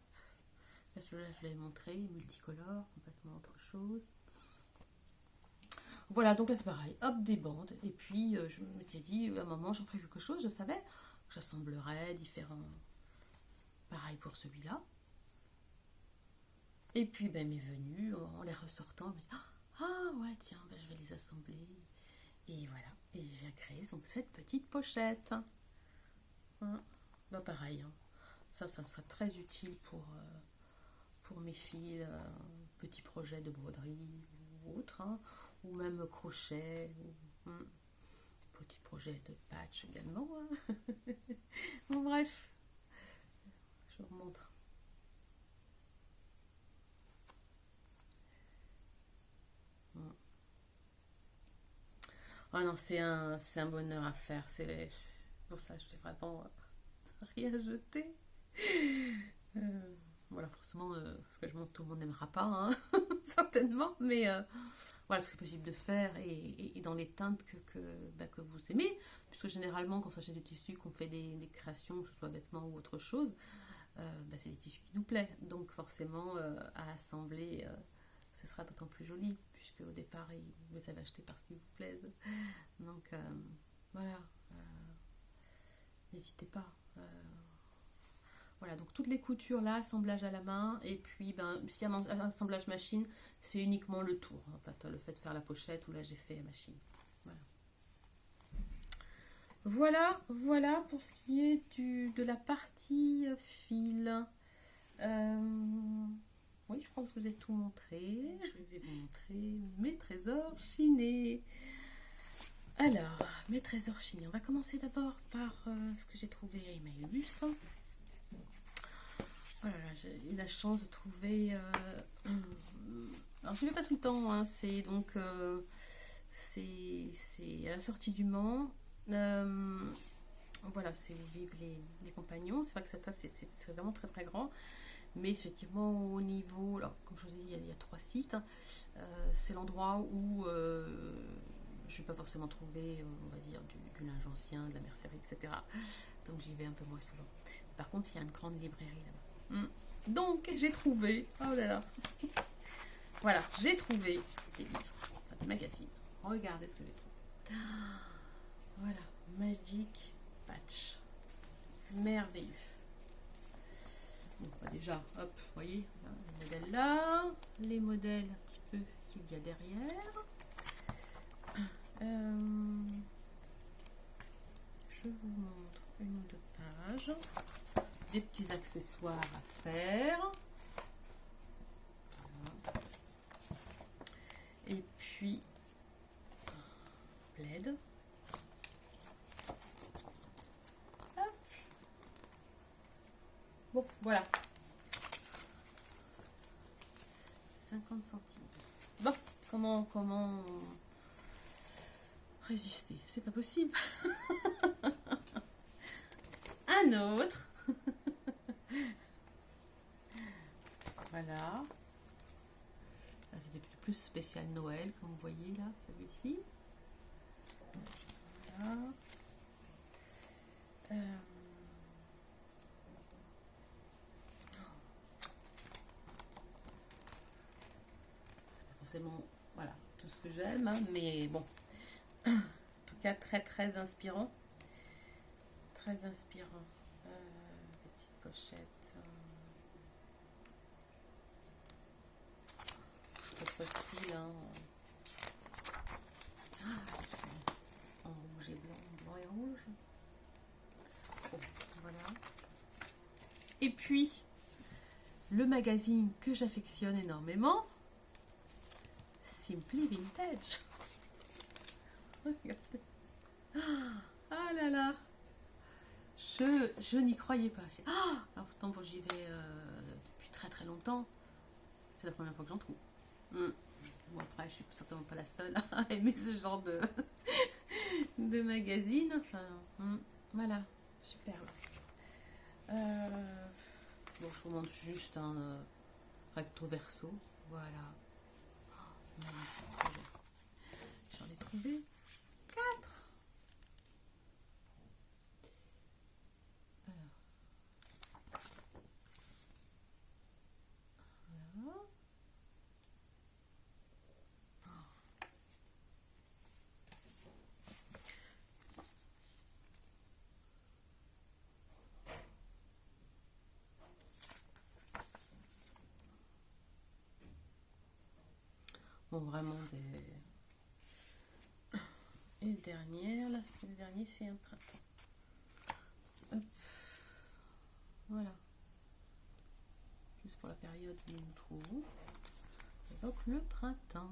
[SPEAKER 1] Là, celui-là, je l'avais montré, multicolore, complètement autre chose. Voilà, donc là, c'est pareil. Hop, des bandes. Et puis, je m'étais dit, à un moment, j'en ferais quelque chose. Je savais que j'assemblerais différents. Pareil pour celui-là. Et puis, m'est venu, en les ressortant, je me dis, ah ouais, tiens, je vais les assembler. Et voilà. Et j'ai créé donc cette petite pochette. Hein. Pareil. Hein. Ça me sera très utile pour mes filles, petits projets de broderie ou autre, hein, ou même crochet, petit projet de patch également. Hein. Bon, bref, je vous remontre. Oh non, c'est un bonheur à faire. C'est pour ça que je n'ai vraiment rien jeté. Voilà, forcément, ce que je montre, tout le monde n'aimera pas, hein, certainement, mais voilà, ce qui est possible de faire et dans les teintes que vous aimez, puisque généralement, quand on s'achète du tissu, qu'on fait des créations, que ce soit vêtements ou autre chose, c'est des tissus qui nous plaisent. Donc, forcément, à assembler, ce sera d'autant plus joli, puisque au départ, vous avez acheté parce qu'ils vous plaisent. Donc, voilà, n'hésitez pas. Voilà, donc toutes les coutures là, assemblage à la main, et puis si un assemblage machine, c'est uniquement le tour. En fait, le fait de faire la pochette, où là j'ai fait machine. Voilà pour ce qui est de la partie fil. Oui, je crois que je vous ai tout montré. Je vais vous montrer mes trésors chinés. Alors, mes trésors chinés. On va commencer d'abord par ce que j'ai trouvé à Emmaüs. Voilà, j'ai eu la chance de trouver. Alors, je ne vais pas tout le temps, hein, c'est donc. C'est à la sortie du Mans. Voilà, c'est où vivent les compagnons. C'est vrai que c'est vraiment très très grand. Mais effectivement, au niveau. Alors, comme je vous ai dit, il y a 3 sites. C'est l'endroit où je ne vais pas forcément trouver, on va dire, du linge ancien, de la mercerie, etc. Donc, j'y vais un peu moins souvent. Par contre, il y a une grande librairie là-bas. Donc j'ai trouvé, oh là là, voilà, j'ai trouvé des livres, des magazines. Regardez ce que j'ai trouvé. Voilà, Magic Patch, merveilleux. Bon, déjà, hop, vous voyez, là, les modèles là, les modèles un petit peu qu'il y a derrière. Je vous montre une ou deux pages. Des petits accessoires à faire. Voilà. Et puis, plaid. Hop. Bon, voilà. 50 centimes. Bon, comment résister? C'est pas possible. Un autre. Voilà. Là, c'était plus spécial Noël, comme vous voyez là, celui-ci. Voilà. Forcément, voilà, tout ce que j'aime, hein, mais bon, en tout cas très très inspirant, très inspirant. Des petites pochettes, d'autres styles, hein. En rouge et blanc, blanc et rouge. Bon, voilà. Et puis le magazine que j'affectionne énormément, Simply Vintage. Regardez. Ah là là. Je n'y croyais pas. Alors pourtant, bon, j'y vais depuis très très longtemps. C'est la première fois que j'en trouve. Bon, après, je suis certainement pas la seule à aimer ce genre de magazine. Enfin, voilà, superbe. Bon, je vous montre juste un recto verso. Voilà. Magnifique. J'en ai trouvé 4. Voilà. Bon, vraiment des... Et le dernier, là, le dernier, c'est un printemps. Hop. Voilà. Juste pour la période où nous nous trouvons. Donc le printemps.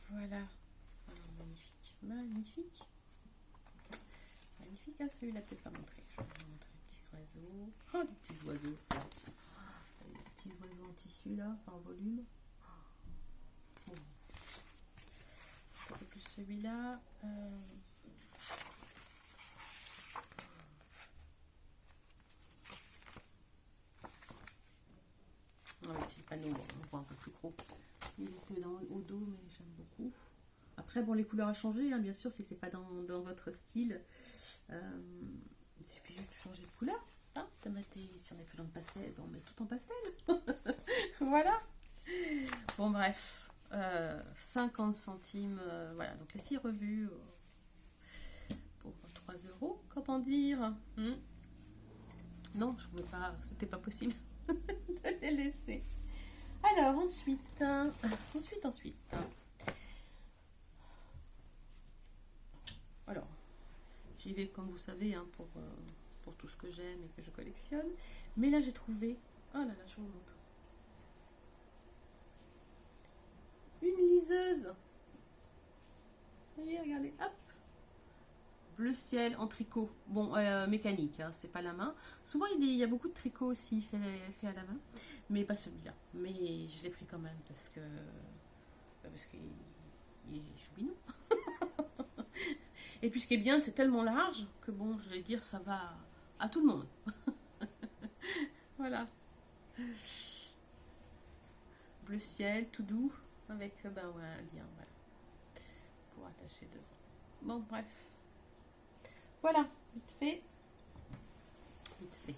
[SPEAKER 1] Voilà. Alors, magnifique. Magnifique. Magnifique. Ah, celui-là, peut-être pas montré. Je vais vous montrer les petits oiseaux. Oh, des petits oiseaux. Des petits oiseaux en tissu, là, enfin en volume. Bon. Un peu plus celui-là. Ah, ici, le panneau, on voit un peu plus gros. Il est que au dos, mais j'aime beaucoup. Après, bon, les couleurs à changer, hein, bien sûr, si c'est pas dans votre style. Il suffit juste de changer de couleur. Hein, si on n'est plus dans le pastel, on met tout en pastel. Voilà. Bon, bref. 50 centimes. Voilà, donc les 6 revues pour 3 €. Comment dire, non, je pouvais pas, c'était pas possible de les laisser. Alors, ensuite. Alors, j'y vais comme vous savez hein, pour tout ce que j'aime et que je collectionne. Mais là, j'ai trouvé. Oh là là, je vous montre. Une liseuse. Vous voyez, regardez, hop. Bleu ciel en tricot. Bon, mécanique, hein, c'est pas la main. Souvent, il y a beaucoup de tricot aussi fait à la main. Mais pas celui-là. Mais je l'ai pris quand même parce qu'il est choubinou. Et puis ce qui est bien, c'est tellement large que bon, je vais dire, ça va à tout le monde. Voilà. Bleu ciel, tout doux, avec ouais, un lien, voilà, pour attacher devant. Bon, bref. Voilà, vite fait. Vite fait.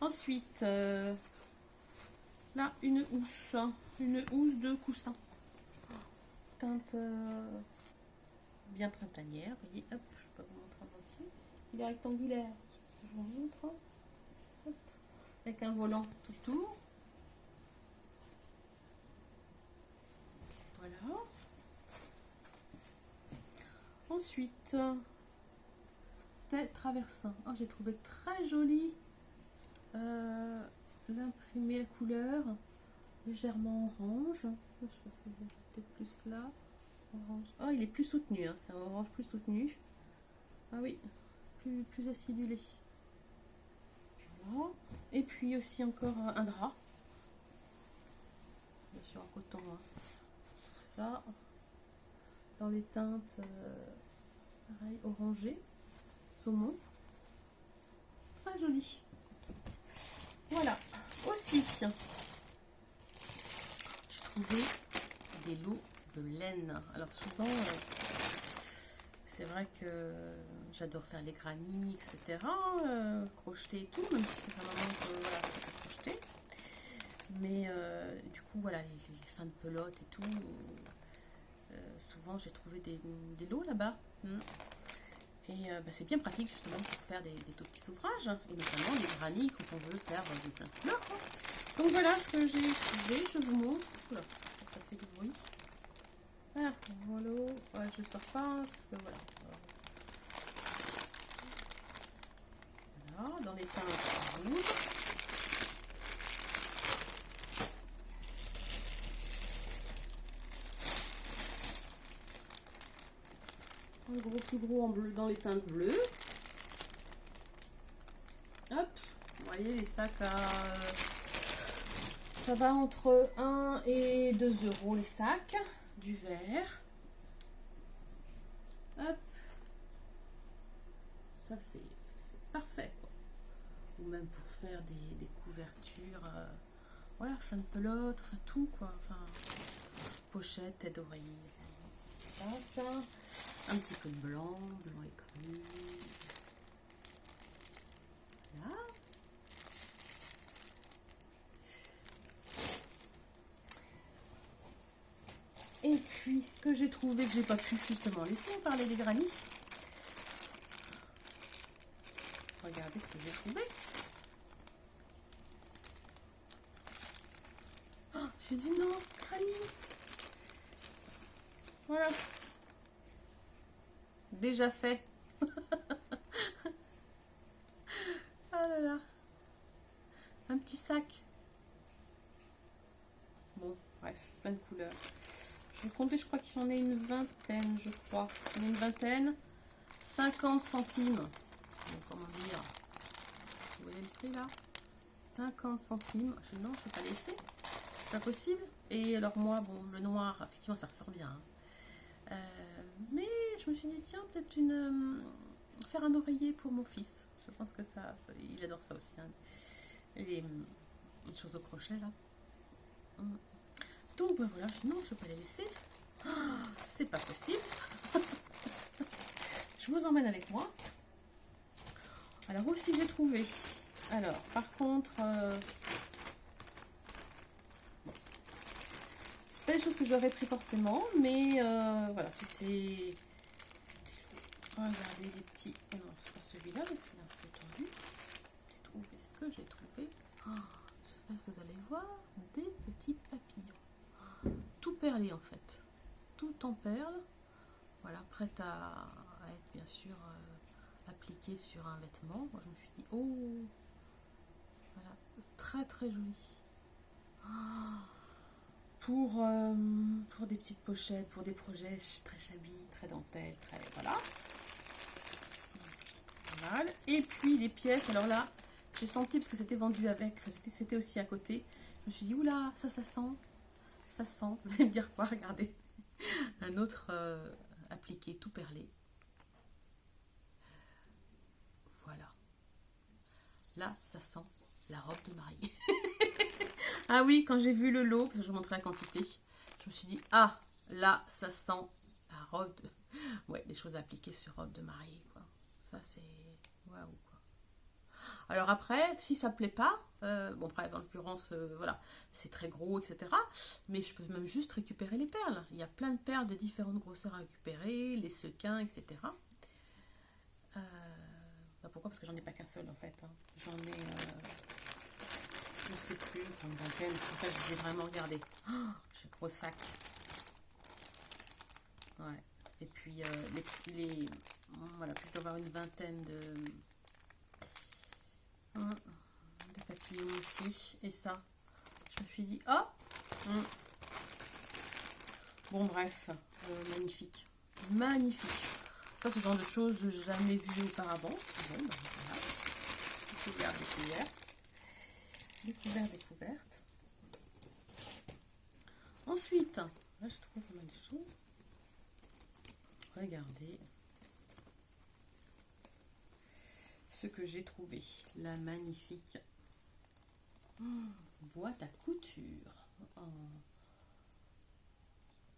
[SPEAKER 1] Ensuite, là, une housse de coussin. Teinte bien printanière. Vous voyez, hop, je peux vous montrer en entier. Il est rectangulaire. Je vous montre. Hop. Avec un volant tout autour. Voilà. Ensuite, traversin. Oh, j'ai trouvé très joli l'imprimé, la couleur légèrement orange. Je sais pas si vous avez peut-être plus là. Orange. Oh, il est plus soutenu. Hein. C'est un orange plus soutenu. Ah oui, plus acidulé. Voilà. Et puis aussi encore un drap. Bien sûr en coton. Hein. Tout ça. Dans les teintes pareil, orangé, saumon. Très joli. Voilà. Aussi, j'ai trouvé des lots de laine. Alors souvent, c'est vrai que j'adore faire les granits, etc. Crocheter et tout, même si c'est pas vraiment que voilà, je peux crocheter. Mais du coup, voilà, les fins de pelote et tout, souvent j'ai trouvé des lots là-bas. Et bah, c'est bien pratique justement pour faire des tout petits ouvrages, et notamment les granits quand on veut faire des plein de couleurs, quoi. Donc voilà ce que j'ai trouvé, je vous montre. Oula, ça fait du bruit. Ah, voilà, ouais, je ne sors pas parce que voilà. Voilà, dans les teintes rouges. Un gros plus gros en bleu dans les teintes bleues. Hop, vous voyez les sacs à... ça va entre 1 et 2 euros les sacs, du vert. Hop, ça c'est parfait, quoi. Ou même pour faire des couvertures, voilà, fin de pelote, enfin tout, quoi. Enfin, pochette, tête d'oreiller. Ça, un petit peu de blanc, blanc écru. Voilà. Et puis, que j'ai trouvé, que j'ai pas pu justement laisser parler des granits. Regardez ce que j'ai trouvé. Oh, j'ai dit non, granit. Voilà. Déjà fait. Ah là là. Un petit sac. Bon, bref, plein de couleurs. Je vais compter, je crois qu'il y en a une vingtaine, je crois. Il y en a une vingtaine. 50 centimes. Donc, comment dire? Vous voyez le prix là? 50 centimes. Non, je ne vais pas laisser. C'est pas possible. Et alors moi, bon, le noir, effectivement, ça ressort bien. Mais je me suis dit, tiens, peut-être faire un oreiller pour mon fils. Je pense que ça il adore ça aussi. Hein. Les choses au crochet là. Donc ben voilà, non, je ne vais pas les laisser. Oh, c'est pas possible. Je vous emmène avec moi. Alors aussi j'ai trouvé. Alors par contre, bon, c'est pas des choses que j'aurais pris forcément, mais voilà, c'était. Regardez les petits. Non, c'est pas celui-là, parce qu'il est un peu tendu. J'ai trouvé ce que j'ai trouvé. Oh, j'espère que vous allez voir des petits papillons. Tout perlé en fait. Tout en perles. Voilà, prête à être bien sûr appliquée sur un vêtement. Moi je me suis dit, oh, voilà, très très joli. Oh, pour des petites pochettes, pour des projets très chablis, très dentelle, très voilà. Voilà. Et puis les pièces, alors là, j'ai senti parce que c'était vendu avec, c'était aussi à côté. Je me suis dit, oula, ça sent, ça sent. Vous allez me dire quoi? Regardez, un autre appliqué, tout perlé. Voilà. Là, ça sent la robe de mariée. Ah oui, quand j'ai vu le lot, parce que je vous montrais la quantité, je me suis dit, ah, là, ça sent la robe de... Ouais, des choses appliquées sur robe de mariée, quoi. Ça, c'est... Waouh, quoi. Alors après, si ça ne plaît pas, bon, après, en l'occurrence, voilà, c'est très gros, etc. Mais je peux même juste récupérer les perles. Il y a plein de perles de différentes grosseurs à récupérer, les sequins, etc. Bah pourquoi? Parce que j'en ai pas qu'un seul, en fait. Hein. J'en ai... je ne sais plus, une vingtaine, pour ça je les ai vraiment regardés. Oh, j'ai un gros sac. Ouais. Et puis voilà, je dois avoir une vingtaine de papillons aussi. Et ça, je me suis dit, oh bon bref, magnifique. Magnifique. Ça, ce genre de choses jamais vues auparavant. Bon, ben voilà. Découverte, découverte. Découverte, découverte. Ensuite, là je trouve pas mal de choses. Regardez ce que j'ai trouvé. La magnifique Boîte à couture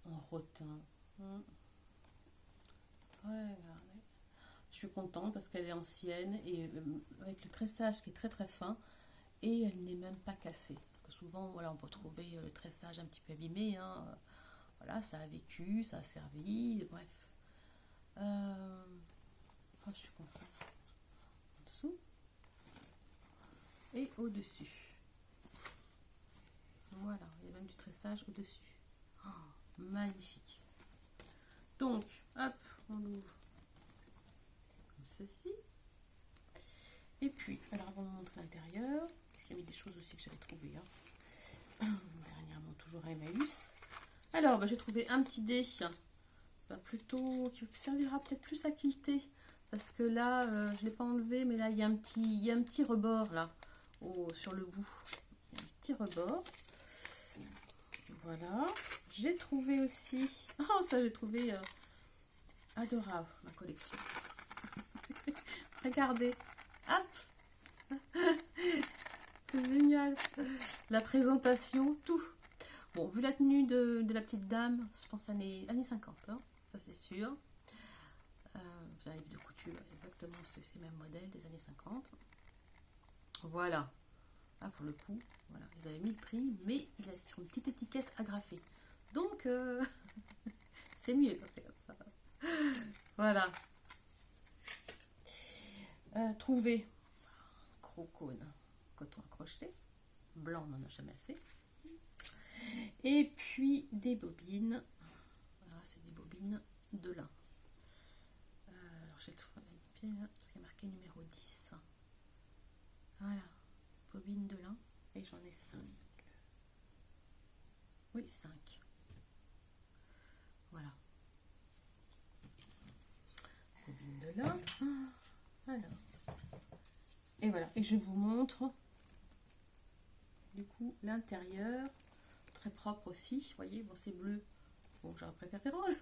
[SPEAKER 1] en rotin. Ouais, regardez. Je suis contente parce qu'elle est ancienne et avec le tressage qui est très très fin et elle n'est même pas cassée. Parce que souvent, voilà, on peut trouver le tressage un petit peu abîmé. Hein. Voilà, ça a vécu, ça a servi, bref. Oh, je suis contente. En dessous et au-dessus. Voilà, il y a même du tressage au-dessus. Oh, magnifique. Donc, hop, on ouvre comme ceci. Et puis, alors avant de vous montrer l'intérieur, j'ai mis des choses aussi que j'avais trouvées. Hein. Dernièrement, toujours à Emmaüs. Alors, j'ai trouvé un petit dé, plutôt qui servira peut-être plus à quilter. Parce que là, je ne l'ai pas enlevé, mais là, il y a un petit rebord là, sur le bout. Il y a un petit rebord. Voilà. J'ai trouvé aussi... Oh, ça, j'ai trouvé adorable, ma collection. Regardez. Hop. C'est génial. La présentation, tout. Bon, vu la tenue de la petite dame, je pense années 50, hein, ça c'est sûr. J'ai un livre de couture, exactement ces mêmes modèles des années 50. Voilà. Ah, pour le coup, voilà, ils avaient mis le prix, mais il a sur une petite étiquette agrafée. Donc, c'est mieux quand c'est comme ça. Voilà. Trouver gros cône, coton à crocheter. Blanc, on n'en a jamais assez. Et puis des bobines. Voilà, c'est des bobines de lin. Alors, j'ai le pied là, parce qu'il y a marqué numéro 10. Voilà. Bobines de lin. Et j'en ai 5. Oui, 5. Voilà. Bobines de lin. Alors. Et voilà. Et je vous montre du coup l'intérieur. Très propre aussi. Vous voyez, bon, c'est bleu. Bon, j'aurais préféré rose.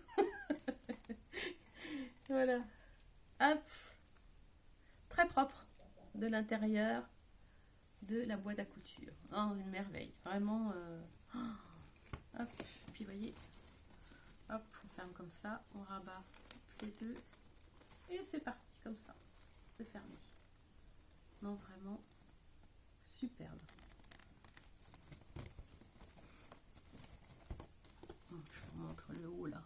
[SPEAKER 1] Voilà. Hop. Très propre de l'intérieur de la boîte à couture. Oh, une merveille. Vraiment. Hop. Puis, vous voyez. Hop, on ferme comme ça. On rabat les deux. Et c'est parti comme ça. C'est fermé. Non, vraiment superbe. Je vous montre le haut là.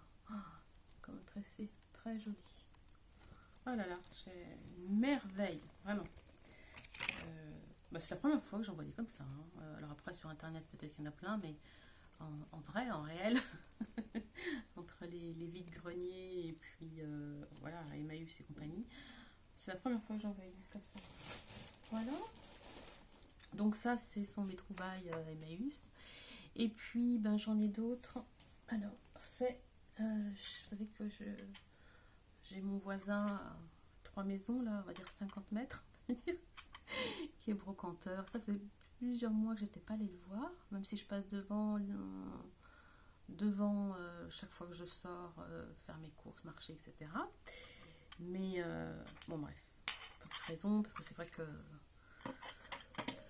[SPEAKER 1] Comme tressé. Très joli. Oh là là, c'est une merveille, vraiment. C'est la première fois que j'en voyais comme ça. Hein. Alors après, sur Internet, peut-être qu'il y en a plein, mais en vrai, en réel, entre les vides-greniers et puis, voilà, Emmaüs et compagnie, c'est la première fois que j'en voyais comme ça. Voilà. Donc ça, ce sont mes trouvailles Emmaüs. Et puis, j'en ai d'autres. Alors, vous savez que j'ai mon voisin à 3 maisons, là, on va dire 50 mètres, qui est brocanteur. Ça faisait plusieurs mois que j'étais pas allée le voir, même si je passe devant chaque fois que je sors, faire mes courses, marcher, etc. Mais bon, bref, pour cette raison, parce que c'est vrai que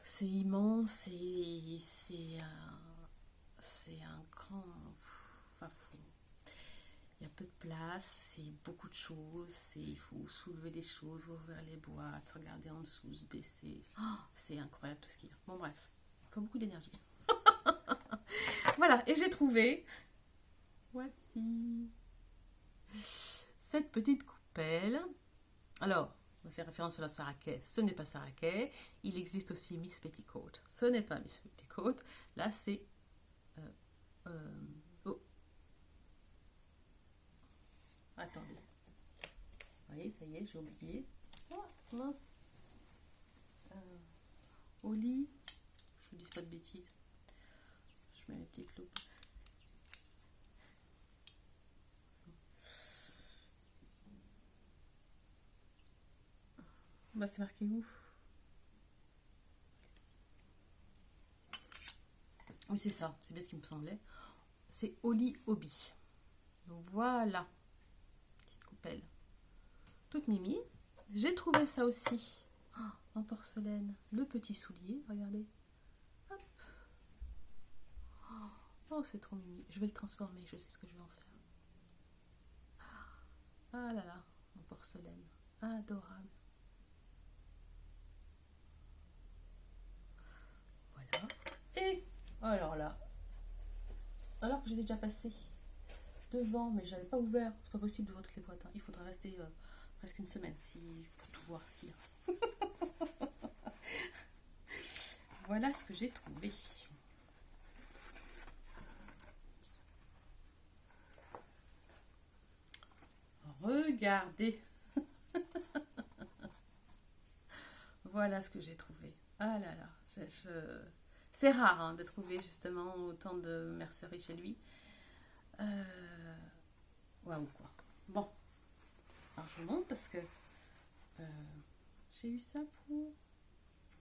[SPEAKER 1] c'est immense et c'est un grand... Enfin, il y a peu de place, c'est beaucoup de choses, il faut soulever les choses, ouvrir les boîtes, regarder en dessous, se baisser. Oh, c'est incroyable tout ce qu'il y a. Bon, bref, il faut beaucoup d'énergie. Voilà, et j'ai trouvé, voici, cette petite coupelle. Alors, on va faire référence à la Saraquet, ce n'est pas Saraquet. Il existe aussi Miss Petticoat, ce n'est pas Miss Petticoat. Là, c'est... Attendez. Vous voyez, ça y est, j'ai oublié. Oh, mince. Au lit. Je vous dis pas de bêtises. Je mets mes petites loupes. C'est marqué où? Oui, c'est ça. C'est bien ce qui me semblait. C'est Oli Hobby. Donc voilà. Petite coupelle. Toute mimi. J'ai trouvé ça aussi en porcelaine. Le petit soulier, regardez. Oh, c'est trop mimi. Je vais le transformer, je sais ce que je vais en faire. Ah là là, en porcelaine. Adorable. Voilà. Et alors là, alors que j'étais déjà passée devant, mais j'avais pas ouvert, c'est pas possible d'ouvrir toutes les boîtes. Hein. Il faudra rester presque une semaine pour tout voir ce qu'il y a. Voilà ce que j'ai trouvé. Regardez. Voilà ce que j'ai trouvé. Ah là là. C'est rare hein, de trouver justement autant de mercerie chez lui. Waouh quoi. Bon. Alors je vous montre parce que j'ai eu ça pour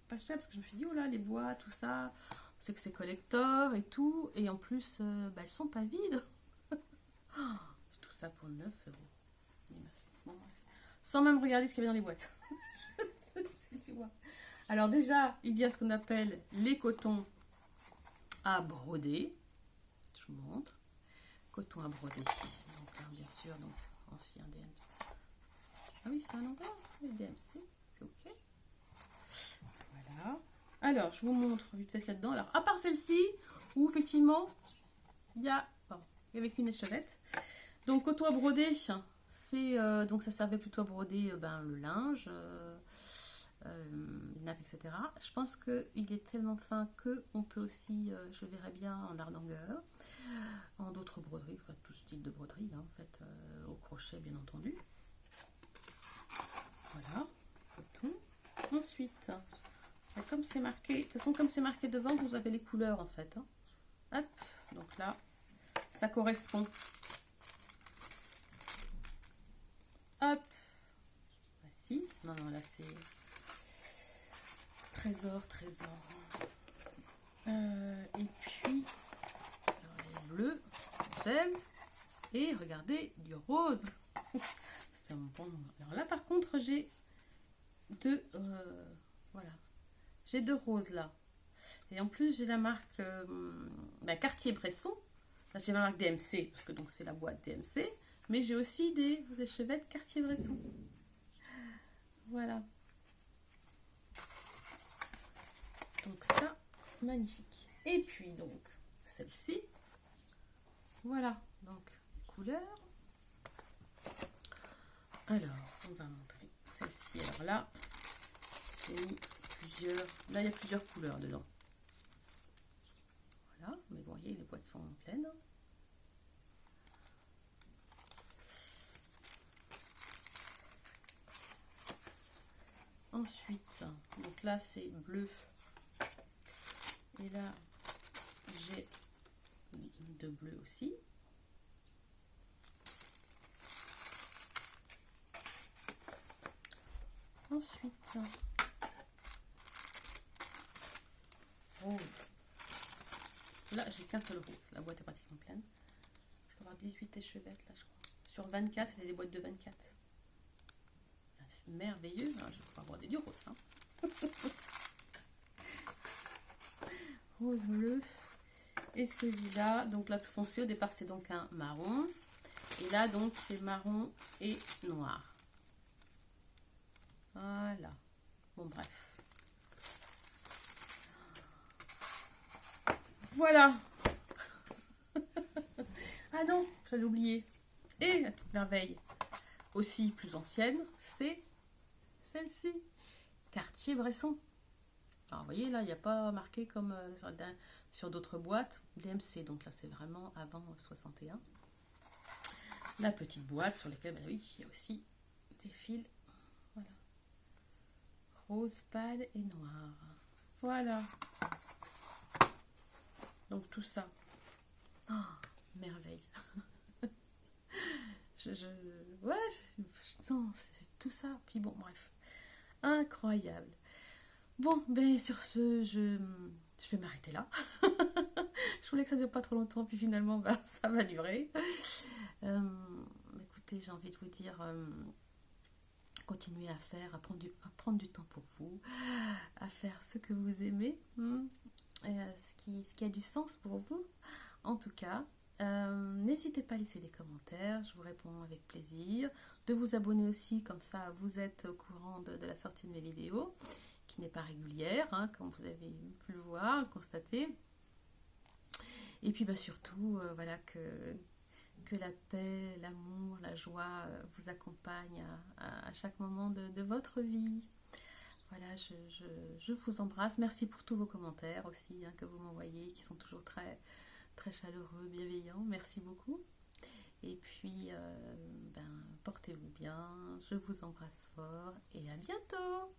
[SPEAKER 1] pas cher parce que je me suis dit oh là les bois tout ça. On sait que c'est collector et tout. Et en plus elles sont pas vides. Tout ça pour 9 euros. Il m'a fait. Bon, bref. Sans même regarder ce qu'il y avait dans les boîtes. Tu vois. Alors déjà, il y a ce qu'on appelle les cotons à broder. Je vous montre. Coton à broder. Donc là, bien sûr, donc ancien DMC. Ah oui, c'est un endroit, les DMC. C'est ok. Voilà. Alors, je vous montre vite fait ce qu'il y a dedans. Alors, à part celle-ci, où effectivement, il y a... Bon, il y avait qu'une échevette. Donc, coton à broder, c'est... donc, ça servait plutôt à broder le linge... les nappes, etc. Je pense qu'il est tellement fin qu'on peut aussi, je le verrais bien en art longueur, en d'autres broderies, enfin tout style de broderie, hein, en fait, au crochet bien entendu. Voilà, coton. Ensuite, comme c'est marqué, de toute façon comme c'est marqué devant, vous avez les couleurs en fait. Hein. Hop, donc là, ça correspond. Hop, voici. Non, là c'est trésor. Et puis, alors, les bleus, j'aime. Et regardez, du rose. C'était un bon moment. Alors là, par contre, j'ai deux, voilà, j'ai deux roses là. Et en plus, j'ai la marque Cartier-Bresson. Enfin, j'ai ma marque DMC parce que donc c'est la boîte DMC. Mais j'ai aussi des échevettes Cartier-Bresson. Voilà. Donc ça, magnifique. Et puis donc, celle-ci. Voilà, donc les couleurs. Alors, on va montrer celle-ci. Alors là, j'ai mis plusieurs... Là, il y a plusieurs couleurs dedans. Voilà, mais vous voyez, les boîtes sont pleines. Ensuite, donc là, c'est bleu. Et là, j'ai de bleu aussi. Ensuite, rose. Là, j'ai qu'un seul rose. La boîte est pratiquement pleine. Je dois avoir 18 échevettes, là, je crois. Sur 24, c'était des boîtes de 24. C'est merveilleux. Hein, je vais pouvoir broder du rose. Hein. Rose, bleu. Et celui-là, donc la plus foncée, au départ, c'est donc un marron. Et là, donc, c'est marron et noir. Voilà. Bon, bref. Voilà. Ah non, j'allais oublier. Et la petite merveille, aussi plus ancienne, c'est celle-ci. Cartier-Bresson. Alors, vous voyez, là, il n'y a pas marqué comme sur d'autres boîtes. DMC, donc là, c'est vraiment avant 61. La petite boîte sur laquelle, oui, il y a aussi des fils. Voilà. Rose pâle et noir. Voilà. Donc, tout ça. Oh, merveille. Non, c'est tout ça. Puis bon, bref. Incroyable. Bon, ben sur ce, je vais m'arrêter là. Je voulais que ça ne dure pas trop longtemps, puis finalement, ben, ça va durer. Écoutez, j'ai envie de vous dire, continuez à faire, à prendre du temps pour vous, à faire ce que vous aimez, ce qui a du sens pour vous, En tout cas, n'hésitez pas à laisser des commentaires, je vous réponds avec plaisir. De vous abonner aussi, comme ça vous êtes au courant de la sortie de mes vidéos, qui n'est pas régulière, hein, comme vous avez pu le voir, le constater. Et puis surtout, voilà, que la paix, l'amour, la joie vous accompagne à chaque moment de votre vie. Voilà, je vous embrasse. Merci pour tous vos commentaires aussi, hein, que vous m'envoyez, qui sont toujours très, très chaleureux, bienveillants. Merci beaucoup. Et puis, portez-vous bien. Je vous embrasse fort et à bientôt.